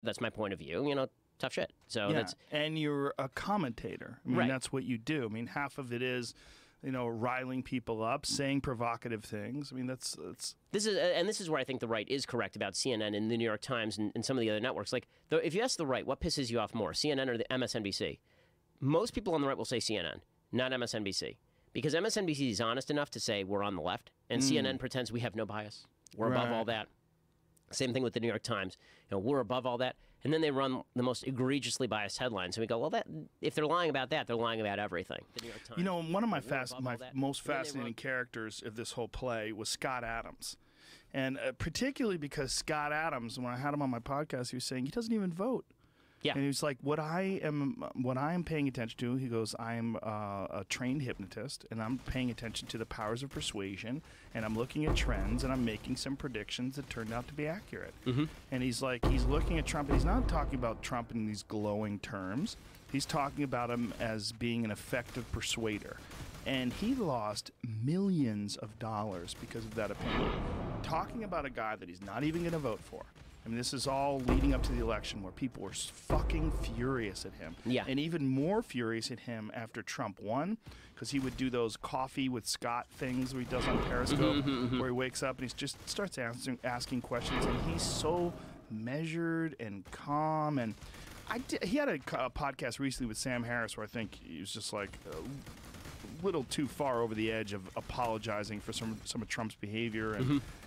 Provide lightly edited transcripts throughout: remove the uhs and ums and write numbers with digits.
That's my point of view. Tough shit. So Yeah, that's and you're a commentator. I mean, Right. that's what you do. I mean, half of it is, riling people up, saying provocative things. I mean, that's This is where I think the right is correct about CNN and the New York Times and some of the other networks. Like, if you ask the right, what pisses you off more, CNN or the MSNBC? Most people on the right will say CNN, not MSNBC, because MSNBC is honest enough to say we're on the left, and CNN pretends we have no bias. We're above Right. all that. Same thing with the New York Times. We're above all that, and then they run the most egregiously biased headlines, and we go, well, if they're lying about that, they're lying about everything. The New York Times. one of my We're above all my that. most And then they fascinating run- characters of this whole play was Scott Adams, and particularly because Scott Adams, when I had him on my podcast, he was saying he doesn't even vote. Yeah. And he was like, what I am paying attention to, he goes, I'm a trained hypnotist, and I'm paying attention to the powers of persuasion, and I'm looking at trends, and I'm making some predictions that turned out to be accurate. Mm-hmm. And he's looking at Trump, and he's not talking about Trump in these glowing terms. He's talking about him as being an effective persuader. And he lost millions of dollars because of that opinion. Talking about a guy that he's not even going to vote for. I mean, this is all leading up to the election where people were fucking furious at him. Yeah. And even more furious at him after Trump won, because he would do those coffee with Scott things where he does on Periscope, where he wakes up and he just starts asking questions. And he's so measured and calm. And he had a podcast recently with Sam Harris where I think he was just like little too far over the edge of apologizing for some of Trump's behavior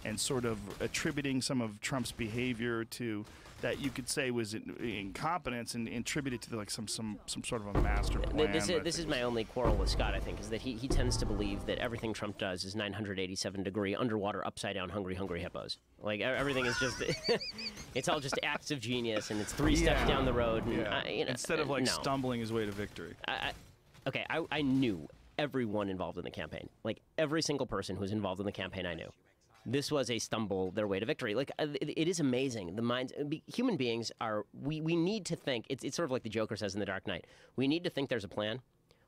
and sort of attributing some of Trump's behavior to that you could say was incompetence and attribute it to like some sort of a master plan. This is my only quarrel with Scott, I think, is that he tends to believe that everything Trump does is 987-degree underwater, upside down, hungry hippos. Like everything is just, it's all just acts of genius, and it's three steps down the road. And instead of stumbling his way to victory. I knew everyone involved in the campaign. Like every single person who was involved in the campaign, I knew. This was a stumble their way to victory. Like it is amazing. The minds, human beings are. We need to think. It's sort of like the Joker says in The Dark Knight. We need to think there's a plan.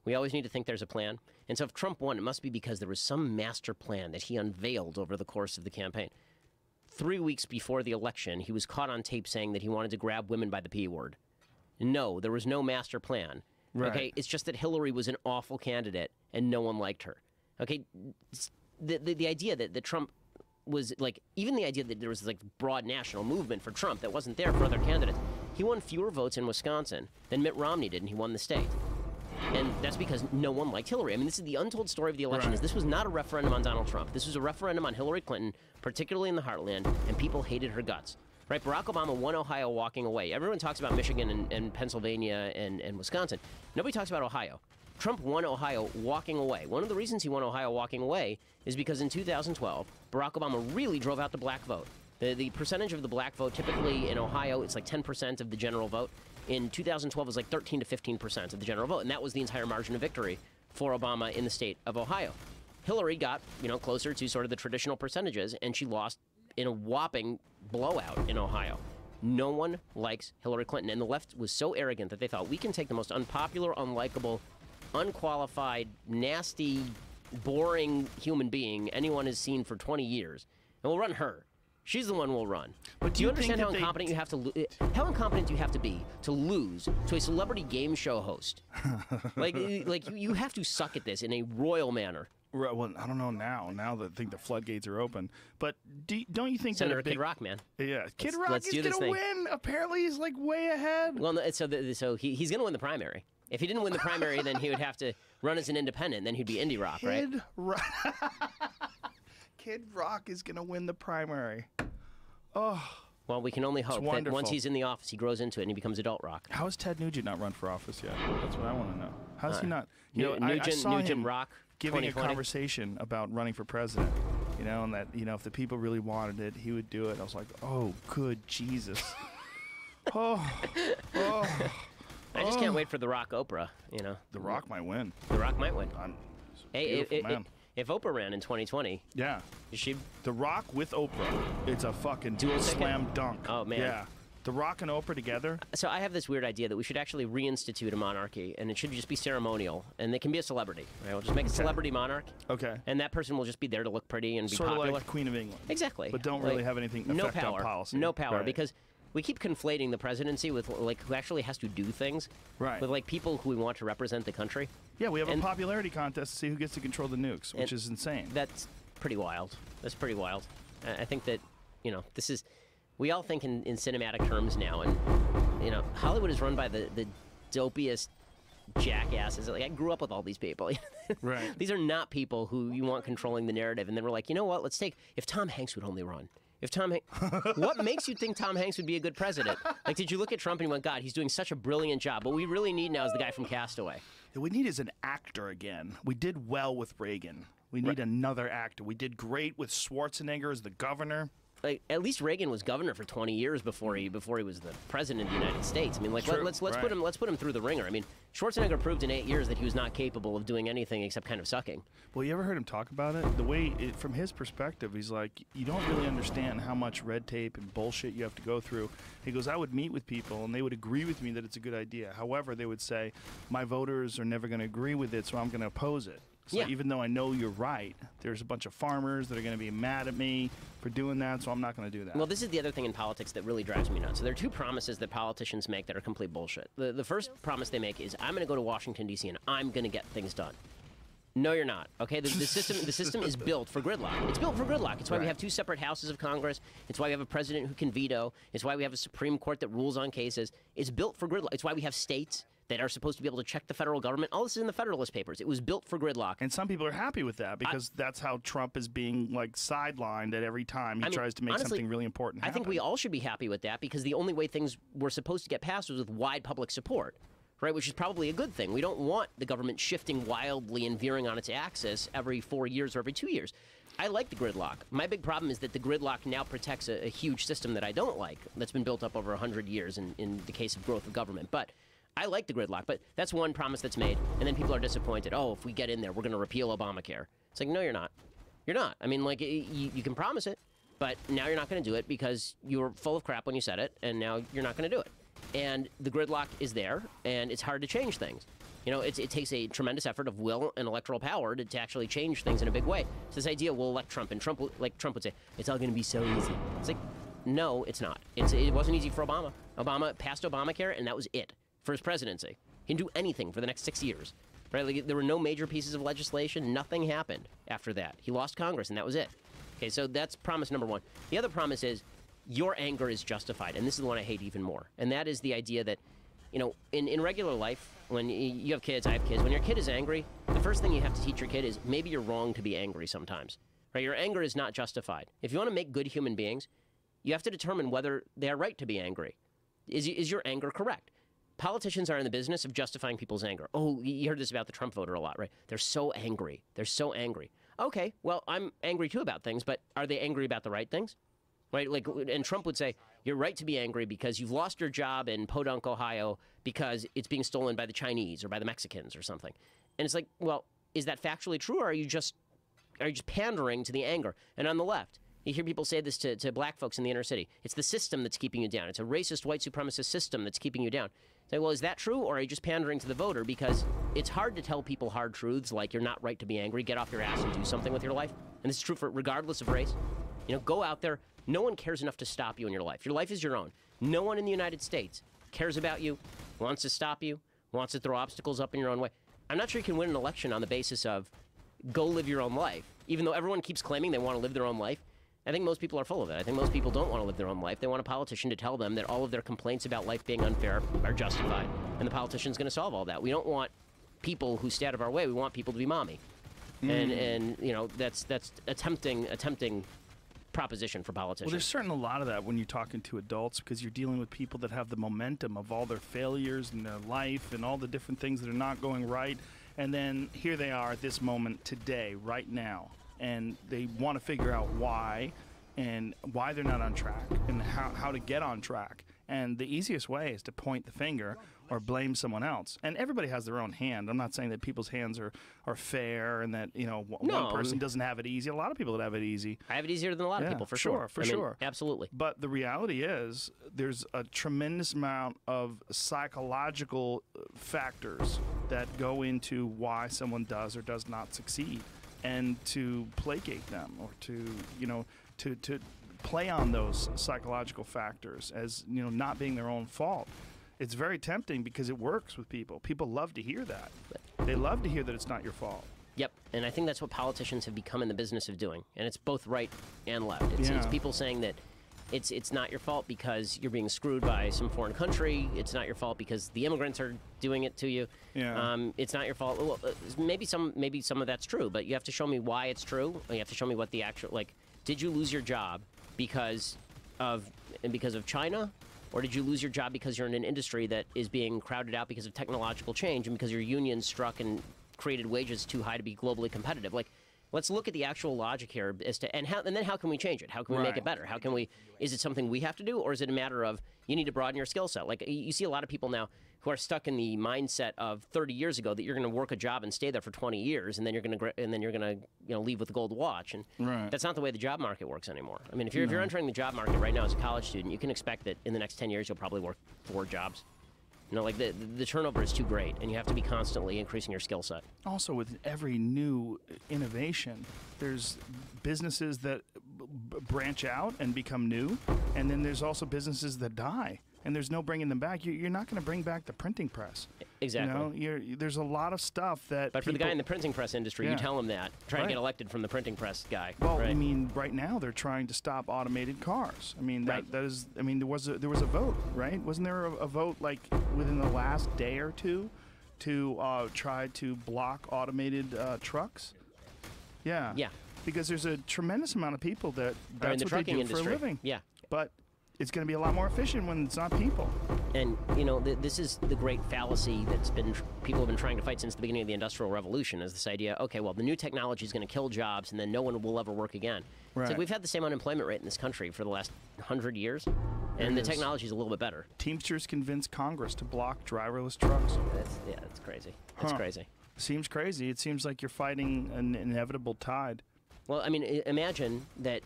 We always need to think there's a plan. And so if Trump won, it must be because there was some master plan that he unveiled over the course of the campaign. 3 weeks before the election, he was caught on tape saying that he wanted to grab women by the P word. No, there was no master plan. Right. Okay, it's just that Hillary was an awful candidate and no one liked her. Okay, the idea that Trump was like, even the idea that there was like broad national movement for Trump that wasn't there for other candidates. He won fewer votes in Wisconsin than Mitt Romney did, and he won the state. And that's because no one liked Hillary. I mean, this is the untold story of the election. Right. Is this was not a referendum on Donald Trump. This was a referendum on Hillary Clinton, particularly in the heartland, and people hated her guts. Right, Barack Obama won Ohio walking away. Everyone talks about Michigan and Pennsylvania and Wisconsin. Nobody talks about Ohio. Trump won Ohio walking away. One of the reasons he won Ohio walking away is because in 2012, Barack Obama really drove out the black vote. The percentage of the black vote, typically in Ohio, it's like 10% of the general vote. In 2012, it was like 13 to 15% of the general vote, and that was the entire margin of victory for Obama in the state of Ohio. Hillary got, closer to sort of the traditional percentages, and she lost in a whopping blowout in Ohio. No one likes Hillary Clinton, and the left was so arrogant that they thought we can take the most unpopular, unlikable, unqualified, nasty, boring human being anyone has seen for 20 years, and we'll run her. She's the one we'll run. But do you understand how incompetent you have to how incompetent you have to be to lose to a celebrity game show host? like you have to suck at this in a royal manner. Right, well, I don't know now. Now that I think the floodgates are open, but don't you think Senator that Kid Rock, man? Yeah, Kid Rock let's is do this going to thing. win. Apparently, he's like way ahead. Well, so he's going to win the primary. If he didn't win the primary, then he would have to run as an independent. Then he'd be Indie Rock, right? Kid Rock is going to win the primary. Oh. Well, we can only hope that wonderful. once he's in the office, he grows into it and he becomes adult rock. How has Ted Nugent not run for office yet? That's what I want to know. How's he not? I Nugent, saw Nugent him Rock, giving a 2020. conversation about running for president. And that if the people really wanted it, he would do it. I was like, oh, good Jesus. I just can't wait for The Rock Oprah, The Rock might win. The Rock might win. Hey, if Oprah ran in 2020, yeah, is she? The Rock with Oprah, it's a fucking Dual slam ticket? dunk. Oh, man. Yeah. The Rock and Oprah together. So I have this weird idea that we should actually reinstitute a monarchy, and it should just be ceremonial, and they can be a celebrity. Right? We'll just make a celebrity monarch. Okay. And that person will just be there to look pretty and be sort popular. of like Queen of England. Exactly. But don't really have anything affect on policy. No power, Right. because we keep conflating the presidency with like who actually has to do things, Right. with like people who we want to represent the country. Yeah, we have And- a popularity contest to see who gets to control the nukes, which is insane. That's pretty wild. That's pretty wild. I think that, you know, this is, we all think in cinematic terms now, and, you know, Hollywood is run by the dopiest jackasses. Like, I grew up with all these people. Right. These are not people who you want controlling the narrative. And then we're like, you know what? Let's take, if Tom Hanks would only run. If Tom Hanks, what makes you think Tom Hanks would be a good president? Like, did you look at Trump and you went, God, he's doing such a brilliant job. What we really need now is the guy from Castaway. What we need is an actor again. We did well with Reagan. We need another actor. We did great with Schwarzenegger as the governor. Like, at least Reagan was governor for 20 years before he was the president of the United States. I mean, like, True. let's Right. put him through the ringer. I mean, Schwarzenegger proved in 8 years that he was not capable of doing anything except kind of sucking. Well, you ever heard him talk about it? The way, from his perspective, he's like, you don't really understand how much red tape and bullshit you have to go through. He goes, I would meet with people, and they would agree with me that it's a good idea. However, they would say, my voters are never going to agree with it, so I'm going to oppose it. So Yeah. even though I know you're right, there's a bunch of farmers that are going to be mad at me for doing that, so I'm not going to do that. Well, this is the other thing in politics that really drives me nuts. So there are two promises that politicians make that are complete bullshit. The first promise they make is, I'm going to go to Washington, D.C., and I'm going to get things done. No, you're not. Okay, the system is built for gridlock. It's built for gridlock. It's why we Right. have two separate houses of Congress. It's why we have a president who can veto. It's why we have a Supreme Court that rules on cases. It's built for gridlock. It's why we have states that are supposed to be able to check the federal government. All this is in the Federalist Papers. It was built for gridlock. And some people are happy with that because that's how Trump is being like sidelined at every time he tries to make honestly, something really important I happen. think we all should be happy with that because the only way things were supposed to get passed was with wide public support, right? Which is probably a good thing. We don't want the government shifting wildly and veering on its axis every 4 years or every 2 years. I like the gridlock. My big problem is that the gridlock now protects a huge system that I don't like, that's been built up over 100 years in the case of growth of government. But I like the gridlock, but that's one promise that's made, and then people are disappointed. Oh, if we get in there, we're going to repeal Obamacare. It's like, no, you're not. You're not. I mean, like, you can promise it, but now you're not going to do it because you were full of crap when you said it, and now you're not going to do it. And the gridlock is there, and it's hard to change things. You know, it takes a tremendous effort of will and electoral power to actually change things in a big way. So this idea, we'll elect Trump, and Trump would say, it's all going to be so easy. It's like, no, it's not. It wasn't easy for Obama. Obama passed Obamacare, and that was it for his presidency. He didn't do anything for the next 6 years. Right? Like, there were no major pieces of legislation. Nothing happened after that. He lost Congress, and that was it. Okay, so that's promise number one. The other promise is your anger is justified, and this is the one I hate even more. And that is the idea that, you know, in regular life, when you have kids, I have kids, when your kid is angry, the first thing you have to teach your kid is maybe you're wrong to be angry sometimes. Right? Your anger is not justified. If you want to make good human beings, you have to determine whether they are right to be angry. Is your anger correct? Politicians are in the business of justifying people's anger. Oh, you heard this about the Trump voter a lot, right? They're so angry. They're so angry. Okay, well, I'm angry too about things, but are they angry about the right things? Right? Like, and Trump would say, you're right to be angry because you've lost your job in Podunk, Ohio, because it's being stolen by the Chinese or by the Mexicans or something. And it's like, well, is that factually true, or are you just pandering to the anger? And on the left, you hear people say this to black folks in the inner city. It's the system that's keeping you down. It's a racist, white supremacist system that's keeping you down. Say, well, is that true, or are you just pandering to the voter? Because it's hard to tell people hard truths like you're not right to be angry, get off your ass and do something with your life. And this is true for regardless of race. You know, go out there. No one cares enough to stop you in your life. Your life is your own. No one in the United States cares about you, wants to stop you, wants to throw obstacles up in your own way. I'm not sure you can win an election on the basis of go live your own life. Even though everyone keeps claiming they want to live their own life, I think most people are full of it. I think most people don't want to live their own life. They want a politician to tell them that all of their complaints about life being unfair are justified. And the politician's going to solve all that. We don't want people who stay out of our way. We want people to be mommy. And you know, that's a tempting proposition for politicians. Well, there's certainly a lot of that when you're talking to adults because you're dealing with people that have the momentum of all their failures in their life and all the different things that are not going right. And then here they are at this moment today, right now. And they want to figure out why and why they're not on track and how to get on track. And the easiest way is to point the finger or blame someone else. And everybody has their own hand. I'm not saying that people's hands are fair and that, you know, one person doesn't have it easy. A lot of people that have it easy. I have it easier than a lot of people, for sure. For sure. Absolutely. But the reality is there's a tremendous amount of psychological factors that go into why someone does or does not succeed. And to placate them or to, you know, to play on those psychological factors as, not being their own fault. It's very tempting because it works with people. People love to hear that. They love to hear that it's not your fault. Yep, and I think that's what politicians have become in the business of doing, and it's both right and left. It's people saying that it's not your fault because you're being screwed by some foreign country. It's not your fault because the immigrants are doing it to you. Yeah. It's not your fault. Well, maybe some of that's true, but you have to show me why it's true. You have to show me what the actual did you lose your job because of China? Or did you lose your job because you're in an industry that is being crowded out because of technological change and because your union struck and created wages too high to be globally competitive? Let's look at the actual logic here as to and then how can we change it? How can we make it better? How can we? Is it something we have to do, or is it a matter of you need to broaden your skill set? You see a lot of people now who are stuck in the mindset of 30 years ago that you're going to work a job and stay there for 20 years, and then you're going to leave with a gold watch, and that's not the way the job market works anymore. I mean, if you're entering the job market right now as a college student, you can expect that in the next 10 years you'll probably work 4 jobs. The turnover is too great, and you have to be constantly increasing your skill set. Also, with every new innovation, there's businesses that branch out and become new, and then there's also businesses that die, and there's no bringing them back. You're not going to bring back the printing press. Exactly. There's a lot of stuff that. But for the guy in the printing press industry, you tell him that. Try to get elected from the printing press guy. Well, I mean, right now they're trying to stop automated cars. I mean, that is. I mean, there was a vote, right? Wasn't there a vote within the last day or two to try to block automated trucks? Yeah. Yeah. Because there's a tremendous amount of people that's what they do for a living. Yeah. But it's going to be a lot more efficient when it's not people. And, this is the great fallacy that's people have been trying to fight since the beginning of the Industrial Revolution, is this idea, okay, well, the new technology is going to kill jobs and then no one will ever work again. It's like we've had the same unemployment rate in this country for the last 100 years, and the technology is a little bit better. Teamsters convinced Congress to block driverless trucks. That's crazy. It's crazy. Seems crazy. It seems like you're fighting an inevitable tide. Well, I mean, imagine that,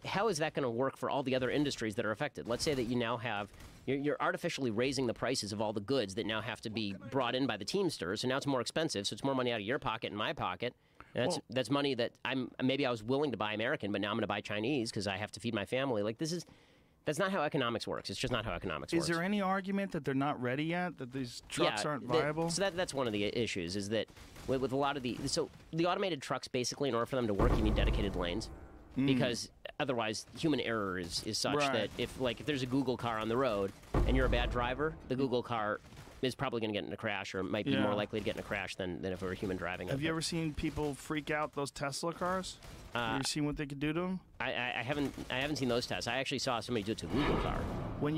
how is that going to work for all the other industries that are affected? Let's say that you now have, you're artificially raising the prices of all the goods that now have to be brought in by the Teamsters, and now it's more expensive, so it's more money out of your pocket and my pocket. And that's money that maybe I was willing to buy American, but now I'm going to buy Chinese because I have to feed my family. That's not how economics works. It's just not how economics works. Is there any argument that they're not ready yet, that these trucks aren't viable? So that's one of the issues, is that with a lot of the automated trucks, basically, in order for them to work, you need dedicated lanes. Because otherwise, human error is such that if there's a Google car on the road and you're a bad driver, the Google car is probably going to get in a crash, or might be more likely to get in a crash than if it were a human driving it. Have you ever seen people freak out those Tesla cars? Have you ever seen what they could do to them? I haven't seen those tests. I actually saw somebody do it to a Google car. When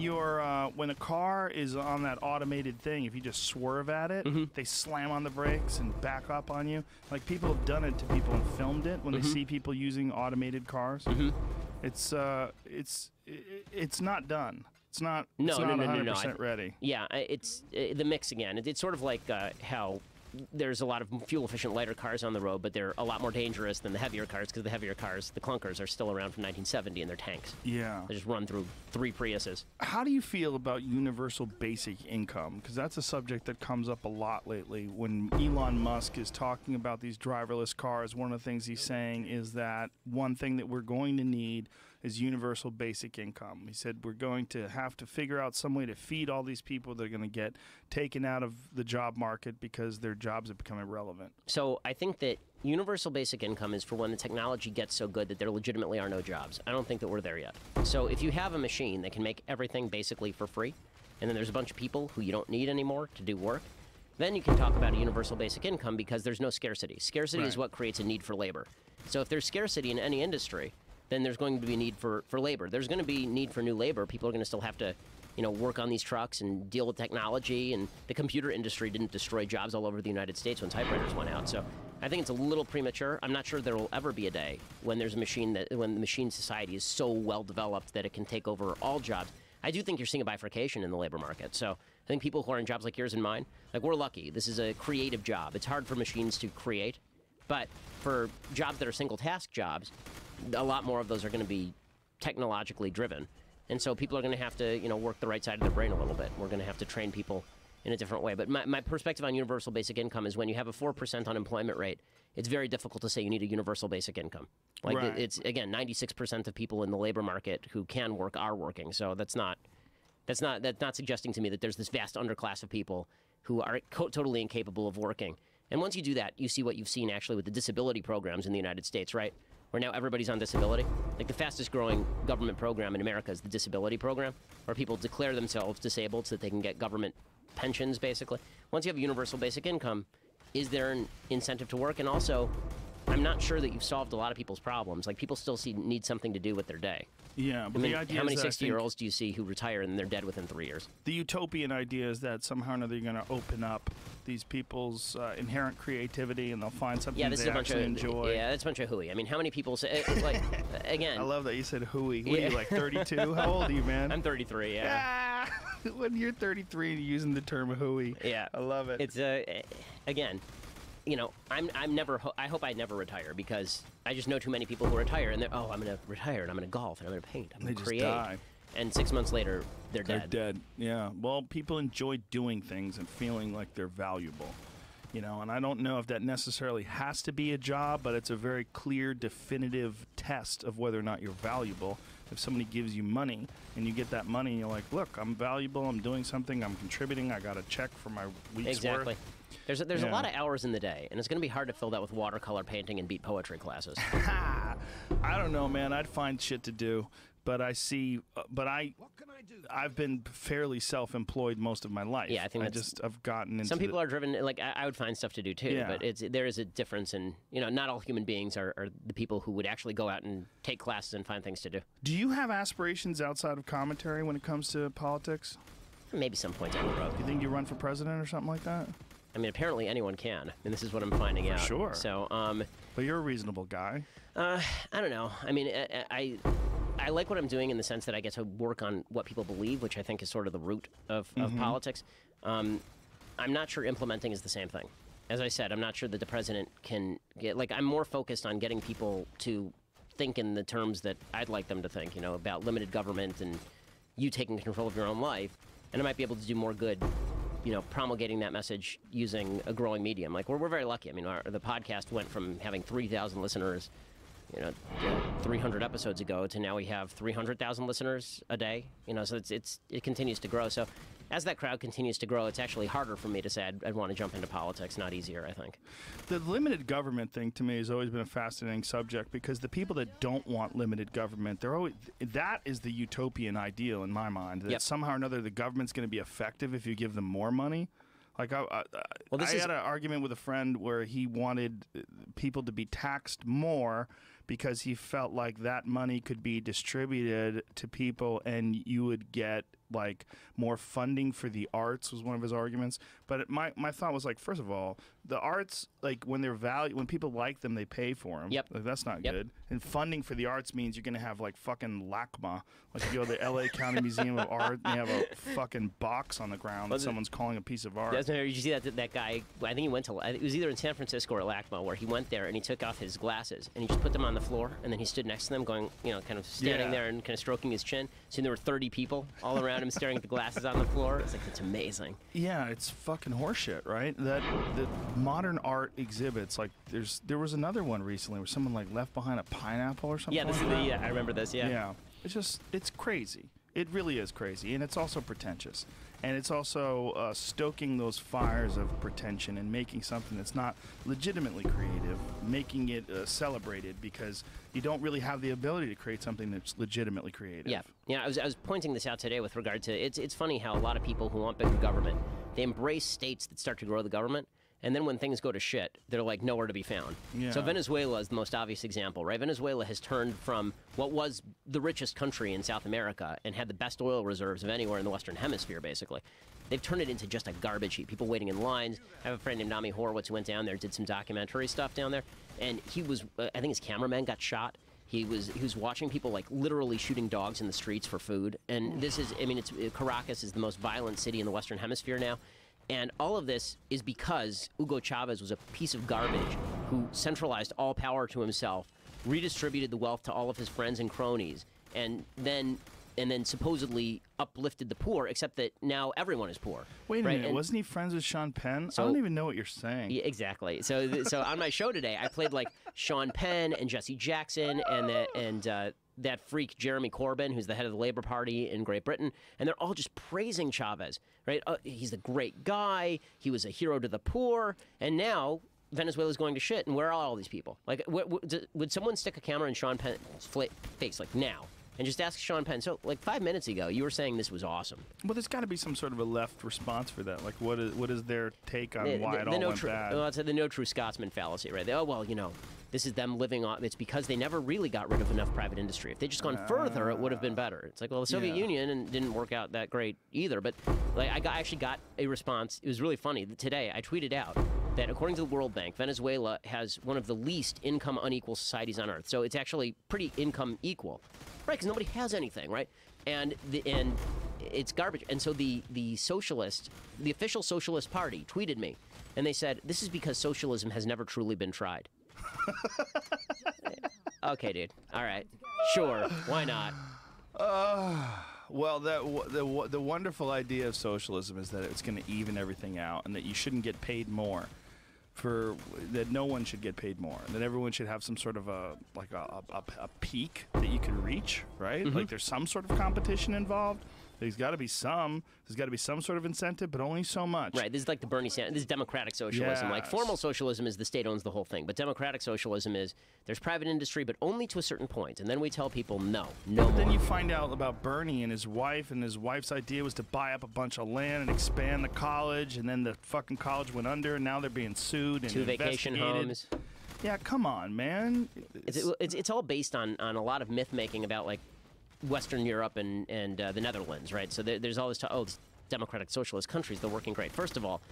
when a car is on that automated thing, if you just swerve at it, they slam on the brakes and back up on you. Like, people have done it to people and filmed it when they see people using automated cars. It's not done. It's not 100% ready. Yeah, it's the mix again. It's sort of like how there's a lot of fuel-efficient lighter cars on the road, but they're a lot more dangerous than the heavier cars, because the heavier cars, the clunkers, are still around from 1970, and they're tanks. Yeah. They just run through 3 Priuses. How do you feel about universal basic income? Because that's a subject that comes up a lot lately. When Elon Musk is talking about these driverless cars, one of the things he's saying is that one thing that we're going to need is universal basic income. He said we're going to have to figure out some way to feed all these people that are going to get taken out of the job market because their jobs have become irrelevant. So I think that universal basic income is for when the technology gets so good that there legitimately are no jobs. I don't think that we're there yet. So if you have a machine that can make everything basically for free, and then there's a bunch of people who you don't need anymore to do work, then you can talk about a universal basic income, because there's no scarcity. Scarcity is what creates a need for labor. So if there's scarcity in any industry, then there's going to be a need for labor. There's going to be need for new labor. People are going to still have to, work on these trucks and deal with technology. And the computer industry didn't destroy jobs all over the United States when typewriters went out. So I think it's a little premature. I'm not sure there will ever be a day when there's a machine when the machine society is so well developed that it can take over all jobs. I do think you're seeing a bifurcation in the labor market. So I think people who are in jobs like yours and mine, we're lucky. This is a creative job. It's hard for machines to create, but for jobs that are single task jobs, a lot more of those are going to be technologically driven. And so people are going to have to, work the right side of their brain a little bit. We're going to have to train people in a different way. But my perspective on universal basic income is when you have a 4% unemployment rate, it's very difficult to say you need a universal basic income. Like Right. it's again, 96% of people in the labor market who can work are working. So that's not suggesting to me that there's this vast underclass of people who are totally incapable of working. And once you do that, you see what you've seen actually with the disability programs in the United States, right? Where now everybody's on disability. Like the fastest growing government program in America is the disability program, where people declare themselves disabled so that they can get government pensions, basically. Once you have a universal basic income, is there an incentive to work? And also, I'm not sure that you've solved a lot of people's problems. Like people still need something to do with their day. Yeah, but I mean, the idea how many is that I think 60-year-olds do you see who retire and they're dead within 3 years? the utopian idea is that somehow or another you're going to open up these people's inherent creativity and they'll find something Yeah, this they is a bunch actually of enjoy. Yeah, that's a bunch of hooey. I mean, how many people say like again? I love that you said hooey. What are Yeah. you, like 32? How old are you, man? I'm 33. Yeah. Ah, when you're 33 and you're using the term hooey. Yeah. I love it. It's again, you know, I'm never. I hope I never retire because I just know too many people who retire and they're I'm going to retire and I'm going to golf and I'm going to paint. I'm They going to just create. die. And 6 months later, they're They're dead. dead. Yeah. Well, people enjoy doing things and feeling like they're valuable. You know, and I don't know if that necessarily has to be a job, but it's a very clear, definitive test of whether or not you're valuable. If somebody gives you money and you get that money and you're like, look, I'm valuable, I'm doing something, I'm contributing, I got a check for my week's Exactly. worth. There's a Yeah. lot of hours in the day, and it's going to be hard to fill that with watercolor painting and beat poetry classes. I don't know, man. I'd find shit to do. But I see, I've been fairly self-employed most of my life. Yeah, I think I've gotten into Some people are driven, like I would find stuff to do too, Yeah. but there is a difference in, you know, not all human beings are the people who would actually go out and take classes and find things to do. Do you have aspirations outside of commentary when it comes to politics? Maybe some point down the road. Do you think you run for president or something like that? I mean, apparently anyone can, and this is what I'm finding out. sure. So, But you're a reasonable guy. I don't know. I mean, I like what I'm doing in the sense that I get to work on what people believe, which I think is sort of the root of politics. I'm not sure implementing is the same thing. As I said, I'm not sure that the president can get, like, I'm more focused on getting people to think in the terms that I'd like them to think, you know, about limited government and you taking control of your own life. And I might be able to do more good, you know, promulgating that message using a growing medium. Like, we're very lucky. I mean, the podcast went from having 3,000 listeners, you know, 300 episodes ago to now we have 300,000 listeners a day. You know, so it continues to grow. So as that crowd continues to grow, it's actually harder for me to say I'd want to jump into politics, not easier, I think. The limited government thing to me has always been a fascinating subject because the people that don't want limited government, that is the utopian ideal in my mind. That Yep. somehow or another the government's going to be effective if you give them more money. Like I had an argument with a friend where he wanted people to be taxed more because he felt like that money could be distributed to people and you would get like more funding for the arts was one of his arguments. But my thought was like, first of all, the arts, like when when people like them, they pay for them. Yep. Like, that's not Yep. good. And funding for the arts means you're going to have like fucking LACMA. Like you go to the LA County Museum of Art and you have a fucking box on the ground that someone's calling a piece of art. Did you see that guy? I think he went to. It was either in San Francisco or LACMA, where he went there and he took off his glasses and he just put them on the floor, and then he stood next to them, going, you know, kind of standing Yeah. there and kind of stroking his chin. So there were 30 people all around him staring at the glasses on the floor. It's like, it's amazing. Yeah, it's fucking horseshit, right? That modern art exhibits, like there was another one recently where someone like left behind a pineapple or something. Yeah, this like is that. I remember this. Yeah. Yeah, it's crazy. It really is crazy, and it's also pretentious, and it's also stoking those fires of pretension and making something that's not legitimately creative, making it celebrated because you don't really have the ability to create something that's legitimately creative. Yeah, I was pointing this out today with regard to it's funny how a lot of people who want bigger government, they embrace states that start to grow the government, and then when things go to shit, they're like nowhere to be found. Yeah. So Venezuela is the most obvious example, right? Venezuela has turned from what was the richest country in South America and had the best oil reserves of anywhere in the Western Hemisphere, basically. They've turned it into just a garbage heap. People waiting in lines. I have a friend named Nami Horowitz who went down there, did some documentary stuff down there, and he was, I think his cameraman got shot. He was watching people like literally shooting dogs in the streets for food. And this is, I mean, Caracas is the most violent city in the Western Hemisphere now. And all of this is because Hugo Chavez was a piece of garbage who centralized all power to himself, redistributed the wealth to all of his friends and cronies, and then then supposedly uplifted the poor, except that now everyone is poor. Wait a right? minute, And wasn't he friends with Sean Penn? So- I don't even know what you're saying. yeah, exactly. So on my show today, I played like Sean Penn and Jesse Jackson and that freak Jeremy Corbyn, who's the head of the Labour Party in Great Britain, and they're all just praising Chavez. Right? He's a great guy. He was a hero to the poor, and now Venezuela's going to shit. And where are all these people? Like, would someone stick a camera in Sean Penn's face like now? And just ask Sean Penn. So, like 5 minutes ago, you were saying this was awesome. Well, there's got to be some sort of a left response for that. Like, what is their take on why it all went bad? Well, it's the no true Scotsman fallacy, right? This is them living on. It's because they never really got rid of enough private industry. If they'd just gone further, it would have been better. It's like, well, the Soviet Union didn't work out that great either. But like, I actually got a response. It was really funny. Today, I tweeted out that according to the World Bank, Venezuela has one of the least income unequal societies on earth. So it's actually pretty income equal. Right, because nobody has anything, right? And it's garbage. And so the official Socialist Party tweeted me, and they said, this is because socialism has never truly been tried. Okay, dude. All right. Sure. Why not? Well, the wonderful idea of socialism is that it's going to even everything out, and that you shouldn't get paid more. That no one should get paid more, that everyone should have some sort of a peak that you can reach, right? Like there's some sort of competition involved. There's got to be some sort of incentive, but only so much. Right. This is like the Bernie Sanders. This is democratic socialism. Yes. Like formal socialism is the state owns the whole thing, but democratic socialism is there's private industry, but only to a certain point, and then we tell people no more. Then you find out about Bernie and his wife's idea was to buy up a bunch of land and expand the college, and then the fucking college went under, and now they're being sued and 2 vacation investigated. homes. Yeah, come on, man. It's all based on a lot of myth making about like Western Europe and the Netherlands, right? So there's all this talk, these democratic socialist countries, they're working great. First of all,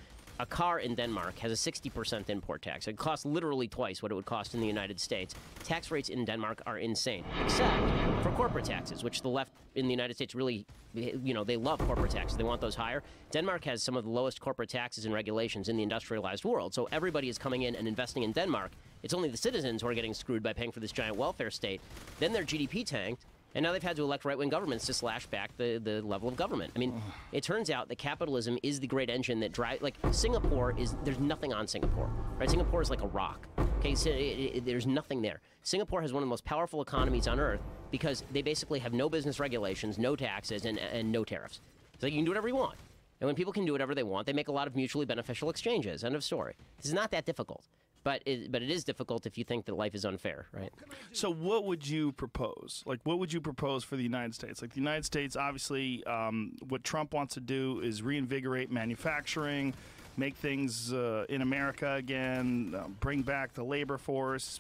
a car in Denmark has a 60% import tax. It costs literally twice what it would cost in the United States. Tax rates in Denmark are insane, except for corporate taxes, which the left in the United States really, they love corporate taxes. They want those higher. Denmark has some of the lowest corporate taxes and regulations in the industrialized world, so everybody is coming in and investing in Denmark. It's only the citizens who are getting screwed by paying for this giant welfare state. Then their GDP tanked. And now they've had to elect right-wing governments to slash back the level of government. I mean, it turns out that capitalism is the great engine that drives... Like, Singapore there's nothing on Singapore, right? Singapore is like a rock, okay? So there's nothing there. Singapore has one of the most powerful economies on earth because they basically have no business regulations, no taxes, and no tariffs. It's like you can do whatever you want. And when people can do whatever they want, they make a lot of mutually beneficial exchanges. End of story. This is not that difficult. But it is difficult if you think that life is unfair, right? So what would you propose? Like, what would you propose for the United States? Like, the United States, obviously, what Trump wants to do is reinvigorate manufacturing, make things in America again, bring back the labor force,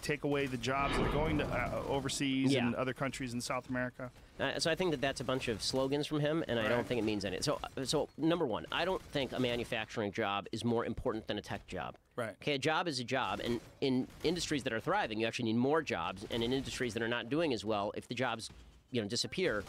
take away the jobs that are going to overseas and other countries in South America. So I think that that's a bunch of slogans from him, and I don't think it means anything. So number one, I don't think a manufacturing job is more important than a tech job. Right. Okay, a job is a job, and in industries that are thriving, you actually need more jobs, and in industries that are not doing as well, if the jobs, disappear,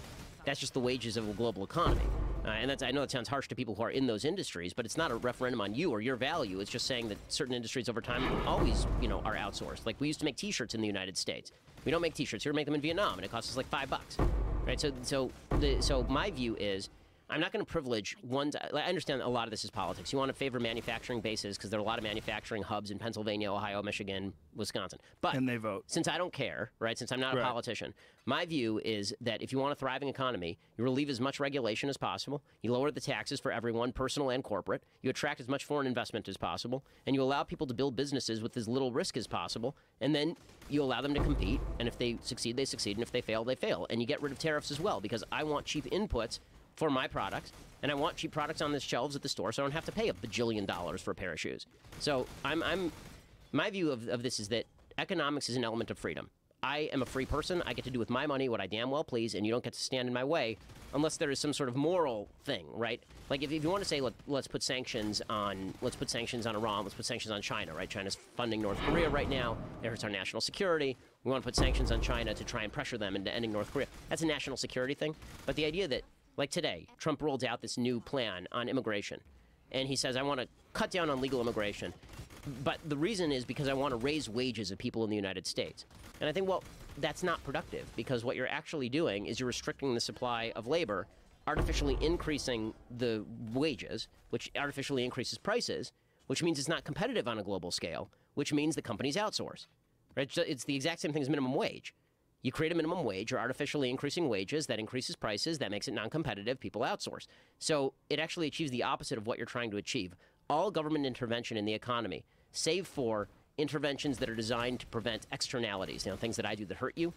that's just the wages of a global economy. And I know that sounds harsh to people who are in those industries, but it's not a referendum on you or your value. It's just saying that certain industries over time always, are outsourced. Like we used to make T-shirts in the United States. We don't make T-shirts here. We make them in Vietnam, and it costs us like $5. Right. So my view is, I'm not going to privilege one. I understand a lot of this is politics. You want to favor manufacturing bases because there are a lot of manufacturing hubs in Pennsylvania, Ohio, Michigan, Wisconsin. And they vote. Since I don't care, right? Since I'm not a politician, my view is that if you want a thriving economy, you relieve as much regulation as possible. You lower the taxes for everyone, personal and corporate. You attract as much foreign investment as possible, and you allow people to build businesses with as little risk as possible. And then you allow them to compete. And if they succeed, they succeed. And if they fail, they fail. And you get rid of tariffs as well, because I want cheap inputs for my products, and I want cheap products on the shelves at the store, so I don't have to pay $1 bajillion for a pair of shoes. So my view of this is that economics is an element of freedom. I am a free person. I get to do with my money what I damn well please, and you don't get to stand in my way unless there is some sort of moral thing, right? Like if you want to say, let's put sanctions on Iran, let's put sanctions on China, right? China's funding North Korea right now. It hurts our national security. We want to put sanctions on China to try and pressure them into ending North Korea. That's a national security thing. But the idea that, like today, Trump rolled out this new plan on immigration, and he says, I want to cut down on legal immigration. But the reason is because I want to raise wages of people in the United States. And I think, well, that's not productive, because what you're actually doing is you're restricting the supply of labor, artificially increasing the wages, which artificially increases prices, which means it's not competitive on a global scale, which means the companies outsource. Right? It's the exact same thing as minimum wage. You create a minimum wage, you're artificially increasing wages, that increases prices, that makes it non-competitive, people outsource. So it actually achieves the opposite of what you're trying to achieve. All government intervention in the economy, save for interventions that are designed to prevent externalities, things that I do that hurt you,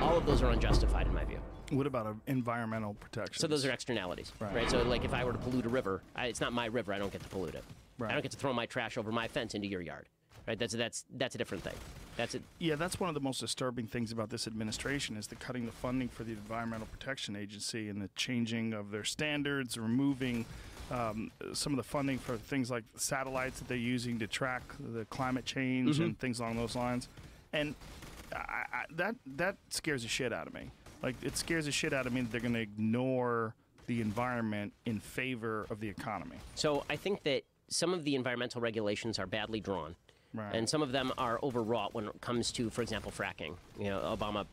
all of those are unjustified in my view. What about environmental protection? So those are externalities, right? So like if I were to pollute a river, it's not my river, I don't get to pollute it. Right. I don't get to throw my trash over my fence into your yard. Right? That's a different thing. That's it. Yeah, that's one of the most disturbing things about this administration is the cutting the funding for the Environmental Protection Agency and the changing of their standards, removing some of the funding for things like satellites that they're using to track the climate change and things along those lines. And that scares the shit out of me. Like, it scares the shit out of me that they're going to ignore the environment in favor of the economy. So I think that some of the environmental regulations are badly drawn. Right. And some of them are overwrought when it comes to, for example, fracking. Obama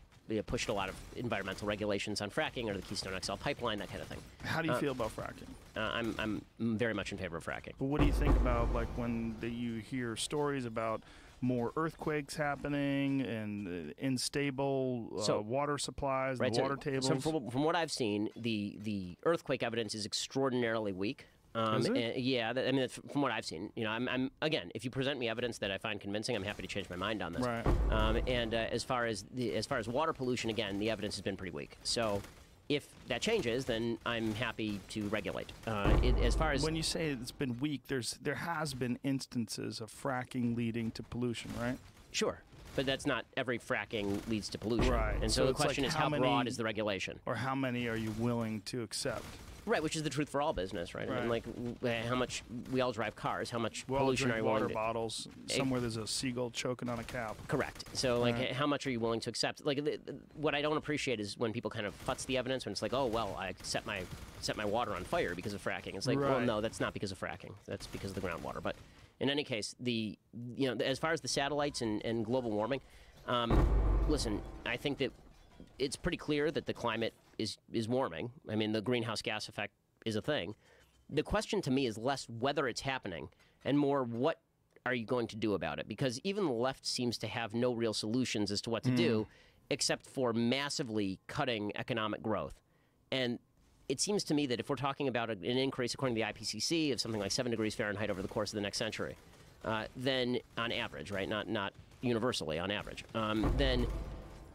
pushed a lot of environmental regulations on fracking, or the Keystone XL pipeline, that kind of thing. How do you feel about fracking? I'm very much in favor of fracking. But what do you think about, like, when you hear stories about more earthquakes happening and unstable water supplies, right, the water tables? So from what I've seen, the earthquake evidence is extraordinarily weak. Is it? Yeah, I mean, from what I've seen, I'm again, if you present me evidence that I find convincing, I'm happy to change my mind on this. Right. And as far as water pollution, again, the evidence has been pretty weak. So if that changes, then I'm happy to regulate. As far as when you say it's been weak, there has been instances of fracking leading to pollution, right? Sure. But that's not every fracking leads to pollution. Right. And so the question is, how broad is the regulation? Or how many are you willing to accept? Right, which is the truth for all business, right? I mean, like, how much we all drive cars, how much We all pollution drink are you willing water to... bottles. Somewhere there's a seagull choking on a cap. Correct. So, like, how much are you willing to accept? Like, what I don't appreciate is when people kind of futz the evidence, when it's like, oh, well, I set my water on fire because of fracking. It's like, well, no, that's not because of fracking. That's because of the groundwater. But in any case, as far as the satellites and global warming, listen, I think that it's pretty clear that the climate is warming. I mean, the greenhouse gas effect is a thing. The question to me is less whether it's happening and more what are you going to do about it? Because even the left seems to have no real solutions as to what to do except for massively cutting economic growth. And it seems to me that if we're talking about an increase, according to the IPCC, of something like 7 degrees Fahrenheit over the course of the next century, then on average, right, not universally, on average, then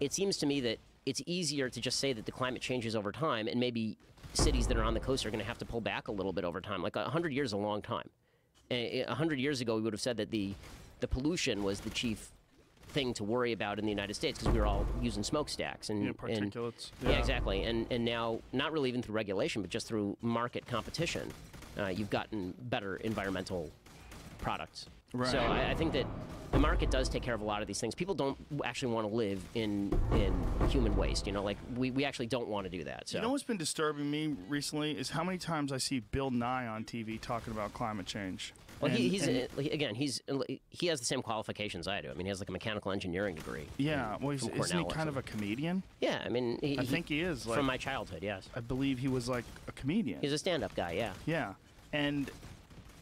it seems to me that it's easier to just say that the climate changes over time, and maybe cities that are on the coast are going to have to pull back a little bit over time. Like 100 years is a long time. 100 years ago, we would have said that the pollution was the chief thing to worry about in the United States because we were all using smokestacks and particulates. Yeah, exactly. And now, not really even through regulation, but just through market competition, you've gotten better environmental products. Right. So I think that the market does take care of a lot of these things. People don't actually want to live in human waste. Like we actually don't want to do that. So. You know what's been disturbing me recently is how many times I see Bill Nye on TV talking about climate change. Well, he has the same qualifications I do. I mean, he has like a mechanical engineering degree. Yeah, well, isn't he kind of a comedian? Yeah, I mean, I think he is. Like, from my childhood, yes. I believe he was like a comedian. He's a stand-up guy, yeah. Yeah, and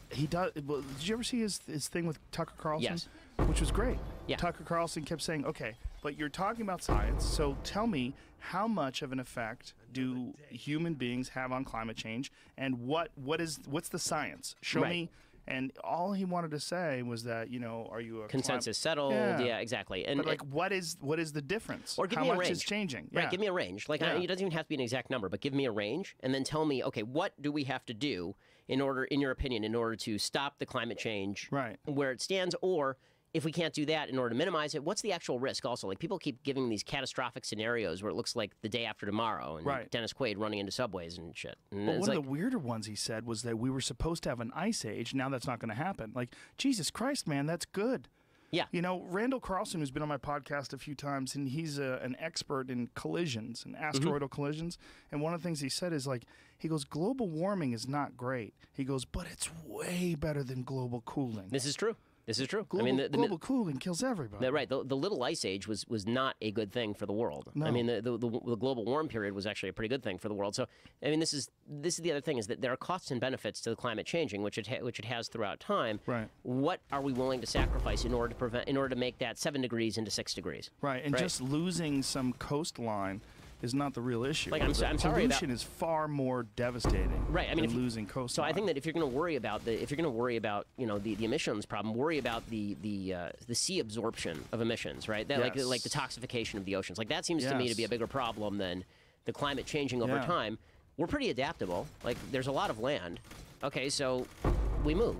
he does. Well, did you ever see his thing with Tucker Carlson? Yes. Which was great. Yeah. Tucker Carlson kept saying, okay, but you're talking about science, so tell me how much of an effect do human beings have on climate change, and what's the science? Show me. And all he wanted to say was that, are you a consensus settled? Yeah, exactly. And but what is the difference? Or give how me a much range. is changing? Right, give me a range. Like it doesn't even have to be an exact number, but give me a range, and then tell me, okay, what do we have to do in your opinion, in order to stop the climate change where it stands, or if we can't do that, in order to minimize it, what's the actual risk also? Like, people keep giving these catastrophic scenarios where it looks like the day after tomorrow and Dennis Quaid running into subways and shit. And but one of the weirder ones he said was that we were supposed to have an ice age. Now that's not going to happen. Like, Jesus Christ, man, that's good. Yeah. Randall Carlson, who's been on my podcast a few times, and he's an expert in collisions and asteroidal collisions. And one of the things he said is, like, he goes, global warming is not great. He goes, but it's way better than global cooling. This is true. This is true. Global, I mean, global cooling kills everybody. right. The little ice age was not a good thing for the world. No. I mean, the global warm period was actually a pretty good thing for the world. So, I mean, this is the other thing is that there are costs and benefits to the climate changing, which it has throughout time. Right. What are we willing to sacrifice in order to make that 7 degrees into 6 degrees? Right, and just losing some coastline is not the real issue. Like, I'm sorry about pollution is far more devastating. Right. I mean, than losing coastline. So I think that if you're going to worry about the emissions problem, worry about the sea absorption of emissions, right? That Yes. like the toxification of the oceans. Like that seems to me to be a bigger problem than the climate changing over time. We're pretty adaptable. Like there's a lot of land. Okay, so we move.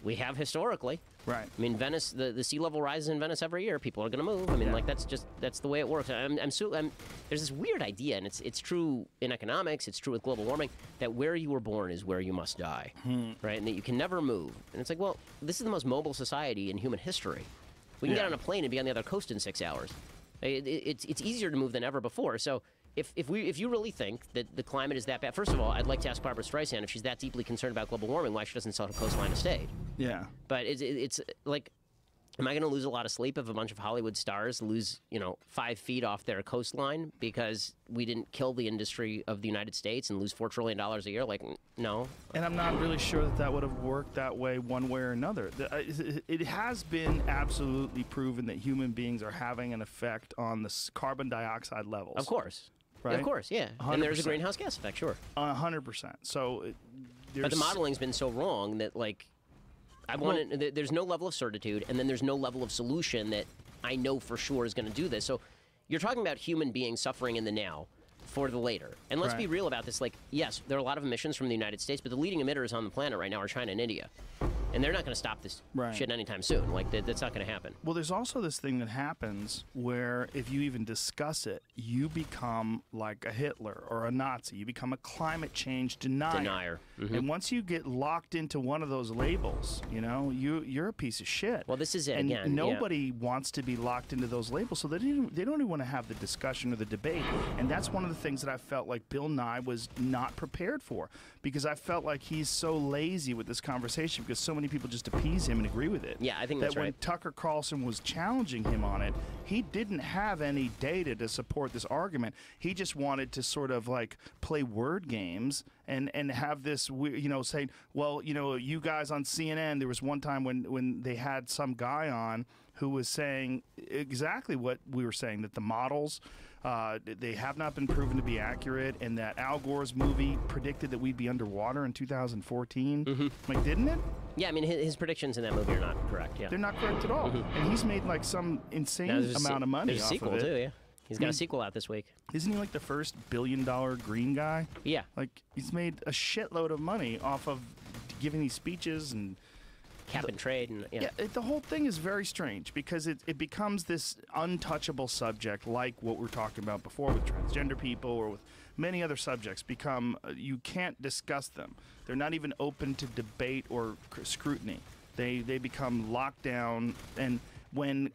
We have historically. Right. I mean, Venice, the sea level rises in Venice every year. People are going to move. I mean, like that's the way it works. There's this weird idea, and it's true in economics. It's true with global warming that where you were born is where you must die, right? And that you can never move. And it's like, well, this is the most mobile society in human history. We can get on a plane and be on the other coast in 6 hours. It's easier to move than ever before. So. If you really think that the climate is that bad, first of all, I'd like to ask Barbara Streisand if she's that deeply concerned about global warming, why she doesn't sell her coastline estate. Yeah. But it's like, am I going to lose a lot of sleep if a bunch of Hollywood stars lose 5 feet off their coastline because we didn't kill the industry of the United States and lose $4 trillion a year? Like, no. And I'm not really sure that would have worked that way one way or another. It has been absolutely proven that human beings are having an effect on the carbon dioxide levels. Of course. Right? Of course, yeah. 100%. And there's a greenhouse gas effect, sure. 100%. So, but the modeling's been so wrong that, like, there's no level of certitude, and then there's no level of solution that I know for sure is going to do this. So you're talking about human beings suffering in the now for the later. And let's be real about this. Like, yes, there are a lot of emissions from the United States, but the leading emitters on the planet right now are China and India. And they're not going to stop this shit anytime soon. Like, that's not going to happen. Well, there's also this thing that happens where if you even discuss it, you become like a Hitler or a Nazi. You become a climate change denier. Mm-hmm. And once you get locked into one of those labels, you're a piece of shit. Well, this is it and again. nobody wants to be locked into those labels, so they don't even want to have the discussion or the debate. And that's one of the things that I felt like Bill Nye was not prepared for, because I felt like he's so lazy with this conversation because so many people just appease him and agree with it. Yeah, I think that's that when right. Tucker Carlson was challenging him on it, he didn't have any data to support this argument. He just wanted to sort of like play word games and have this, saying, well, you guys on CNN, there was one time when they had some guy on who was saying exactly what we were saying, that the models, they have not been proven to be accurate, and that Al Gore's movie predicted that we'd be underwater in 2014. Mm-hmm. Like, didn't it? Yeah, I mean, his predictions in that movie are not correct, yeah. They're not correct at all. And he's made like some insane amount of money there's a off sequel, of it. too, yeah. He's got a sequel out this week. Isn't he like the first billion-dollar green guy? Yeah. Like, he's made a shitload of money off of giving these speeches and cap and trade. And the whole thing is very strange because it becomes this untouchable subject, like what we were talking about before with transgender people or with many other subjects. You can't discuss them. They're not even open to debate or scrutiny. They become locked down. And when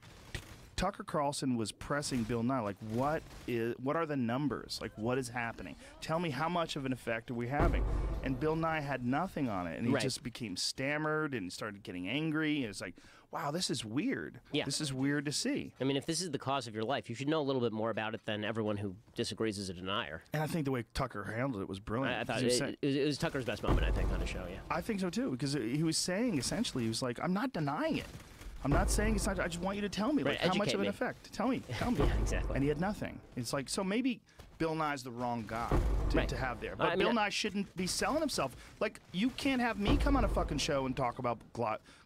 Tucker Carlson was pressing Bill Nye, like, what are the numbers? Like, what is happening? Tell me, how much of an effect are we having? And Bill Nye had nothing on it, and he just became stammered and started getting angry. And it's like, wow, this is weird. Yeah. This is weird to see. I mean, if this is the cause of your life, you should know a little bit more about it than everyone who disagrees as a denier. And I think the way Tucker handled it was brilliant. I thought it was Tucker's best moment, I think, on the show, yeah. I think so, too, because he was saying, essentially, he was like, I'm not denying it. I'm not saying it's not. I just want you to tell me, like, how much of an effect. Tell me. Yeah, exactly. And he had nothing. It's like, so maybe Bill Nye's the wrong guy to have there. But Bill Nye shouldn't be selling himself. Like, you can't have me come on a fucking show and talk about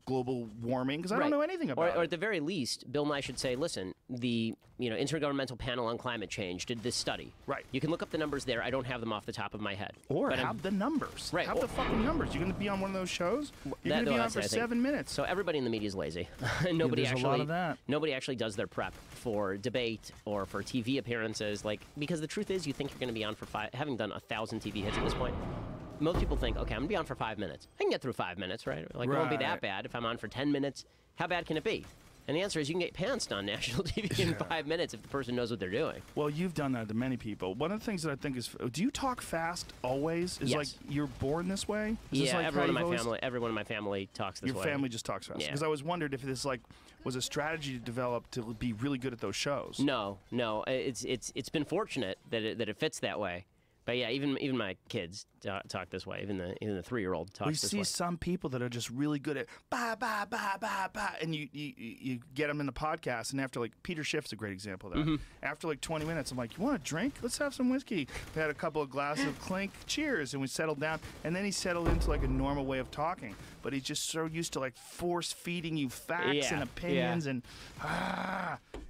global warming because I don't know anything about it. Or at the very least, Bill Nye should say, listen, the Intergovernmental Panel on Climate Change did this study. Right. You can look up the numbers there. I don't have them off the top of my head. Or have the numbers. Right. Have the fucking numbers. You're going to be on one of those shows? You're going to be on for 7 minutes. So everybody in the media is lazy. Nobody there's a lot of that. Nobody actually does their prep for debate or for TV appearances. Because the truth is, you think you're going to be on for having done 1,000 TV hits at this point. Most people think, okay, I'm going to be on for 5 minutes. I can get through 5 minutes, right? Like, it won't be that bad. If I'm on for 10 minutes, how bad can it be? And the answer is you can get pantsed on national TV in 5 minutes if the person knows what they're doing. Well, you've done that to many people. One of the things that I think is, do you talk fast always? Is Yes. like you're born this way? Is this Yeah, like everyone in how my you've always- everyone in my family talks this Your way. family just talks fast. Yeah. Because I was wondered if this like was a strategy to develop to be really good at those shows. No. It's been fortunate that it fits that way. But yeah, even my kids talk this way. Even the 3-year-old talks We this see way. some people that are just really good at ba ba ba ba ba, and you get them in the podcast, and after like Peter Schiff's a great example of that. After like 20 minutes, I'm like, you want a drink? Let's have some whiskey. We had a couple of glasses of clink, cheers, and we settled down. And then he settled into like a normal way of talking. But he's just so used to like force feeding you facts Yeah, and opinions, and